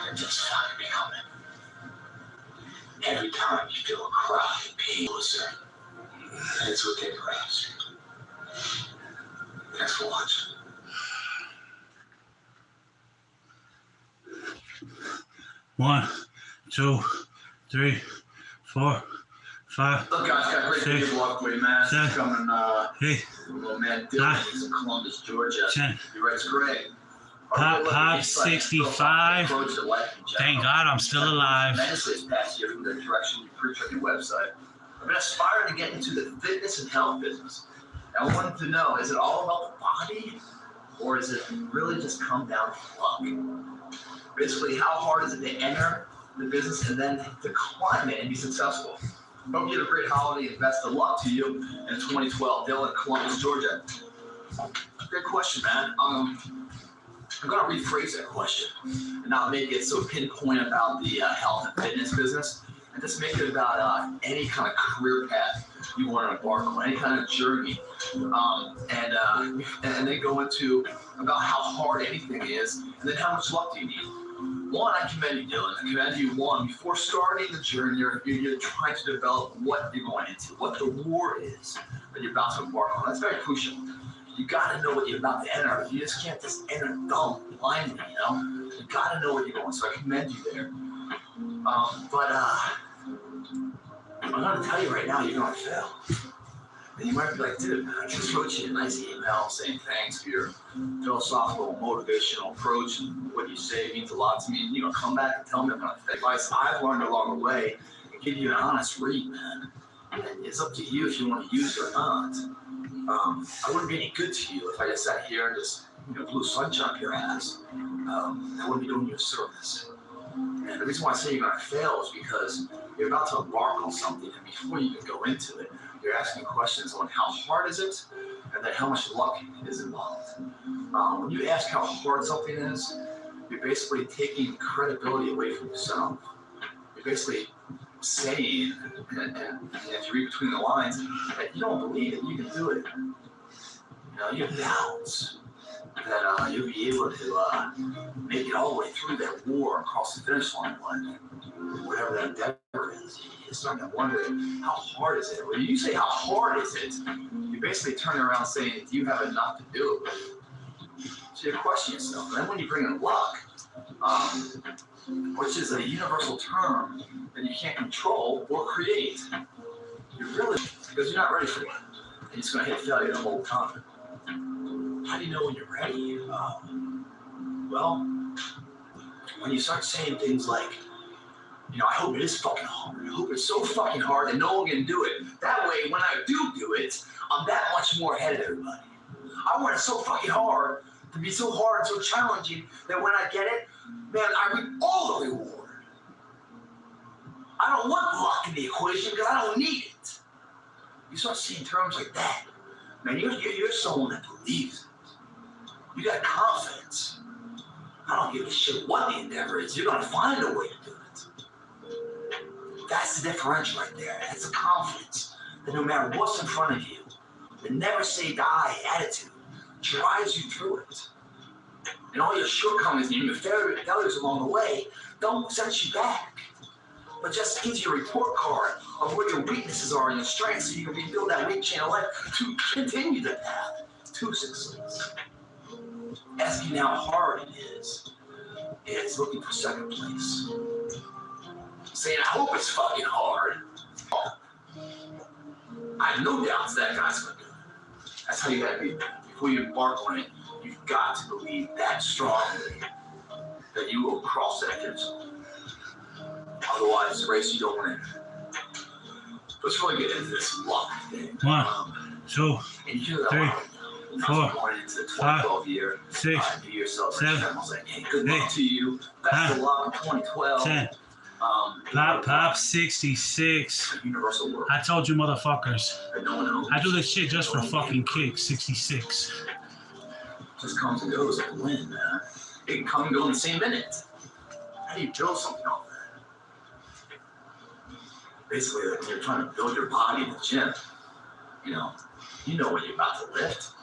And just fucking become it. Every time you feel a cry of pain closer, and it's within grasp. Thanks for watching. One, 2, 3, 4, 5, Look, guys, got a great 6, video walk for you, man. This is 7, coming, 8, little man 9, Dylan. He's in Columbus, Georgia. 10. He writes great. Pop 65. Thank God I'm still alive. Tremendously this past year from the direction you preach on your website. I've been aspiring to get into the fitness and health business. I wanted to know, is it all about the body, or is it really just come down to luck? Basically, how hard is it to enter the business and then to climb it and be successful. Hope you have a great holiday and best of luck to you in 2012. Dylan, Columbus, Georgia. Great question, man. I'm going to rephrase that question and not make it so pinpoint about the health and fitness business, and just make it about any kind of career path you want to embark on, any kind of journey, and then go into about how hard anything is, and then how much luck do you need. One, I commend you, Dylan. I commend you, one, before starting the journey, you're trying to develop what you're going into, what the war is that you're about to embark on. That's very crucial. You got to know what you're about to enter. You just can't just enter dumb blindly, you know? You got to know what you're going. So I commend you there. But I'm going to tell you right now, you're going to fail. And you might be like, dude, I just wrote you a nice email saying thanks for your philosophical, motivational approach, and what you say means a lot to me. You know, come back and tell me about the advice I've learned along the way and give you an honest read, man. And it's up to you if you want to use it or not. I wouldn't be any good to you if I just sat here and just, blew sunshine up your ass. I wouldn't be doing you a service. And the reason why I say you're going to fail is because you're about to embark on something, and before you can go into it, you're asking questions on how hard is it, and then how much luck is involved. When you ask how hard something is, you're basically taking credibility away from yourself. You're basically saying, and if you read between the lines, that you don't believe that you can do it. You have doubts that you'll be able to make it all the way through that war across the finish line, whatever that endeavor is. You're starting to wonder, how hard is it? When you say how hard is it, you basically turn around saying, do you have enough to do it? So you question yourself. And then when you bring in luck, which is a universal term that you can't control or create, because you're not ready for it. And it's going to hit failure the whole time. How do you know when you're ready? Well, when you start saying things like, I hope it is fucking hard. I hope it's so fucking hard that no one can do it. That way, when I do it, I'm that much more ahead of everybody. I want it so fucking hard, to be so hard and so challenging, that when I get it, man, I reap all the reward. I don't want luck in the equation because I don't need it. You start seeing terms like that, man, you're someone that believes it. You got confidence. I don't give a shit what the endeavor is. You're going to find a way to do it. That's the differential right there. That's a confidence that no matter what's in front of you, the never say die attitude drives you through it. And all your shortcomings and your failures along the way don't set you back, but just gives you a report card of where your weaknesses are and your strengths, so you can rebuild that weak chain of life to continue the path to success. Asking how hard it is looking for second place. Saying, I hope it's fucking hard. I have no doubts that guy's going to do it. That's how you got to be. Before you embark on it, you've got to believe that strongly that you will cross that finish line. Otherwise, it's a race you don't win. Let's really get into this luck thing. 1, 2, 3, 4, 5, 6, 7, 8, 9, 10. Pop 66. I told you motherfuckers. I do this shit just for fucking kicks. 66. Just comes and goes like the wind, man. It can come and go in the same minute. How do you build something off that? Basically, like when you're trying to build your body in the gym, you know what you're about to lift.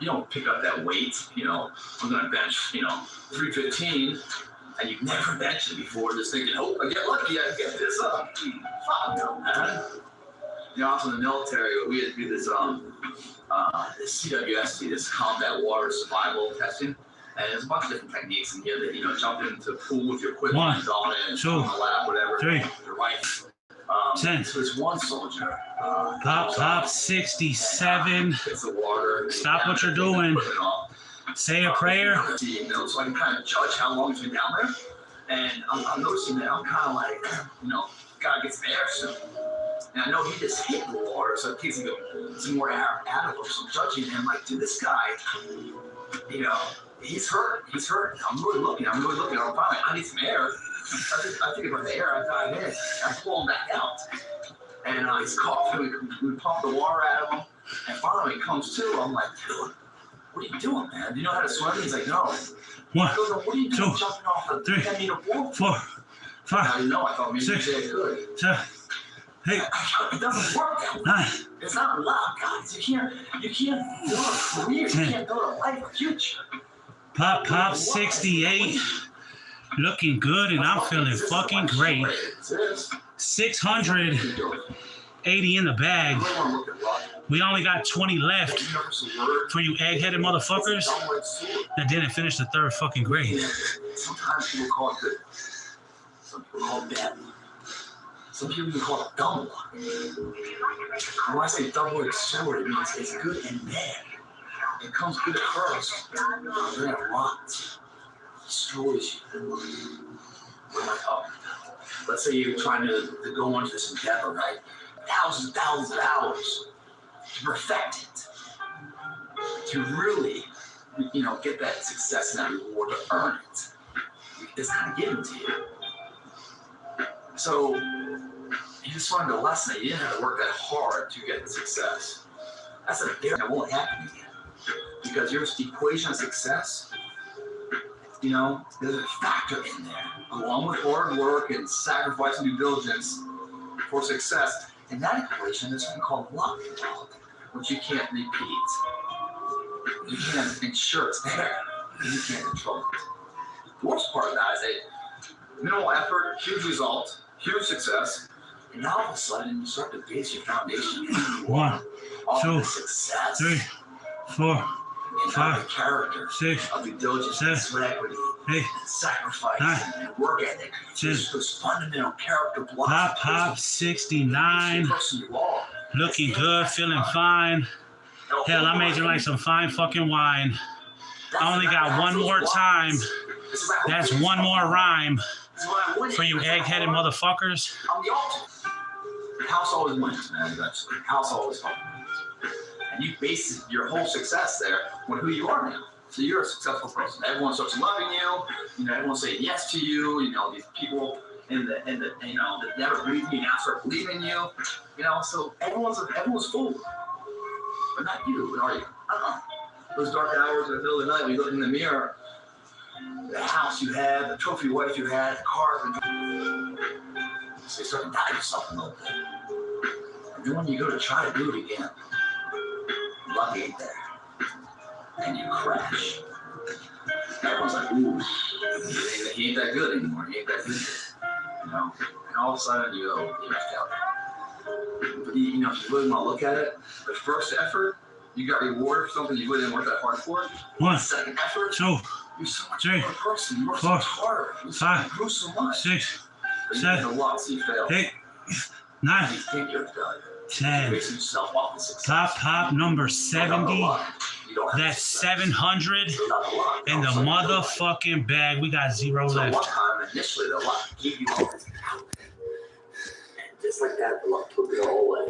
You don't pick up that weight, I'm going to bench, 315, and you've never benched it before, just thinking, oh, I get lucky, I get this up. Fuck no, man. I was in the military, we had to do this CWST, this combat water survival testing, and there's a bunch of different techniques in here that, jump into the pool with your equipment on it, 2, on the lab, whatever, 3, your right. 10. So there's one soldier. Pop 67. Stop what you're doing. Say a prayer. So I can kind of judge how long he's been down there. And I'm noticing that I'm kind of like, gotta get some air soon. And I know he just hit the water, so it takes some more air out of him. So I'm judging him like, dude, this guy, he's hurt. I'm really looking. I'm fine. I need some air. I think about the air. I dive in. I pull him back out. And he's coughing. We pump the water out of him. And finally, he comes to. I'm like, dude, what are you doing, man? Do you know how to swim? He's like, no. 1, I go, what are you doing 2, jumping off a 3, 10-meter pool? 4, Now 5, you know, I thought maybe 6, you did good. 7, 8, It doesn't work that way. 9. It's not allowed, guys. You can't build a career. You 10. can't build a life, a future. Pop 68. Looking good, and I'm feeling fucking great. 680 in the bag. We only got 20 left for you egg-headed motherfuckers that didn't finish the 3rd fucking grade. Sometimes people call it good. Some people call it bad. Some people even call it dumb luck. When I say double-edged sword, it means it's good and bad. It comes good at first, then it rots. Destroys you. What am I talking about? Let's say you're trying to go into this endeavor, right? Thousands of hours to perfect it. To really, get that success and that reward, to earn it. It's kind of given to you. So, you just learned a lesson that you didn't have to work that hard to get the success. That's a dare that won't happen again. Because your equation of success, there's a factor in there, along with hard work and sacrifice and due diligence for success. In that equation, there's something called luck involved, which you can't repeat. You can't ensure it's there. You can't control it. The worst part of that is a minimal effort, huge result, huge success, and now all of a sudden you start to base your foundation on 1, 2, success. 3, 4, And 5, character 6, of due diligence, 7, and sweat equity, 8, and sacrifice, 9, and work ethic. 10. Just those fundamental character blocks. Pop 69. Person you are. Looking good, feeling fine. Hell, I made you like some fine fucking wine. I only got one more time. That's one more rhyme for you egg-headed motherfuckers. I'm the ultimate. House always wins, man. Eventually, house always fucking wins. And you base your whole success there on who you are now. So you're a successful person. Everyone starts loving you. Everyone's saying yes to you. These people in the that never believed me now start believing you. So everyone's fooled, but not you. But are you? Those dark hours in the middle of the night when you look in the mirror, the house you had, the trophy wife you had, the car, so you start to doubt yourself a little bit. And then when you go to try to do it again, luck ain't there. And you crash. Everyone's like, ooh, he ain't that good anymore. He ain't that good. And all of a sudden you go, you're a failure. But if you really want to look at it, the first effort, you got rewarded for something you really didn't work that hard for. 1, The second effort, 2, you're so much 3, more person. You work so 4, much harder. You 5, grew so much. 6, But you 7, did a lot, so you failed. 8, 9, You think you're a failure. 10. Basing yourself off of success. Pop number 70. You don't have That's success. 700 So not a lot. in the So motherfucking bag. We got 0 one left. time, initially, the luck gave you all this power. And just like that, the luck took it all away.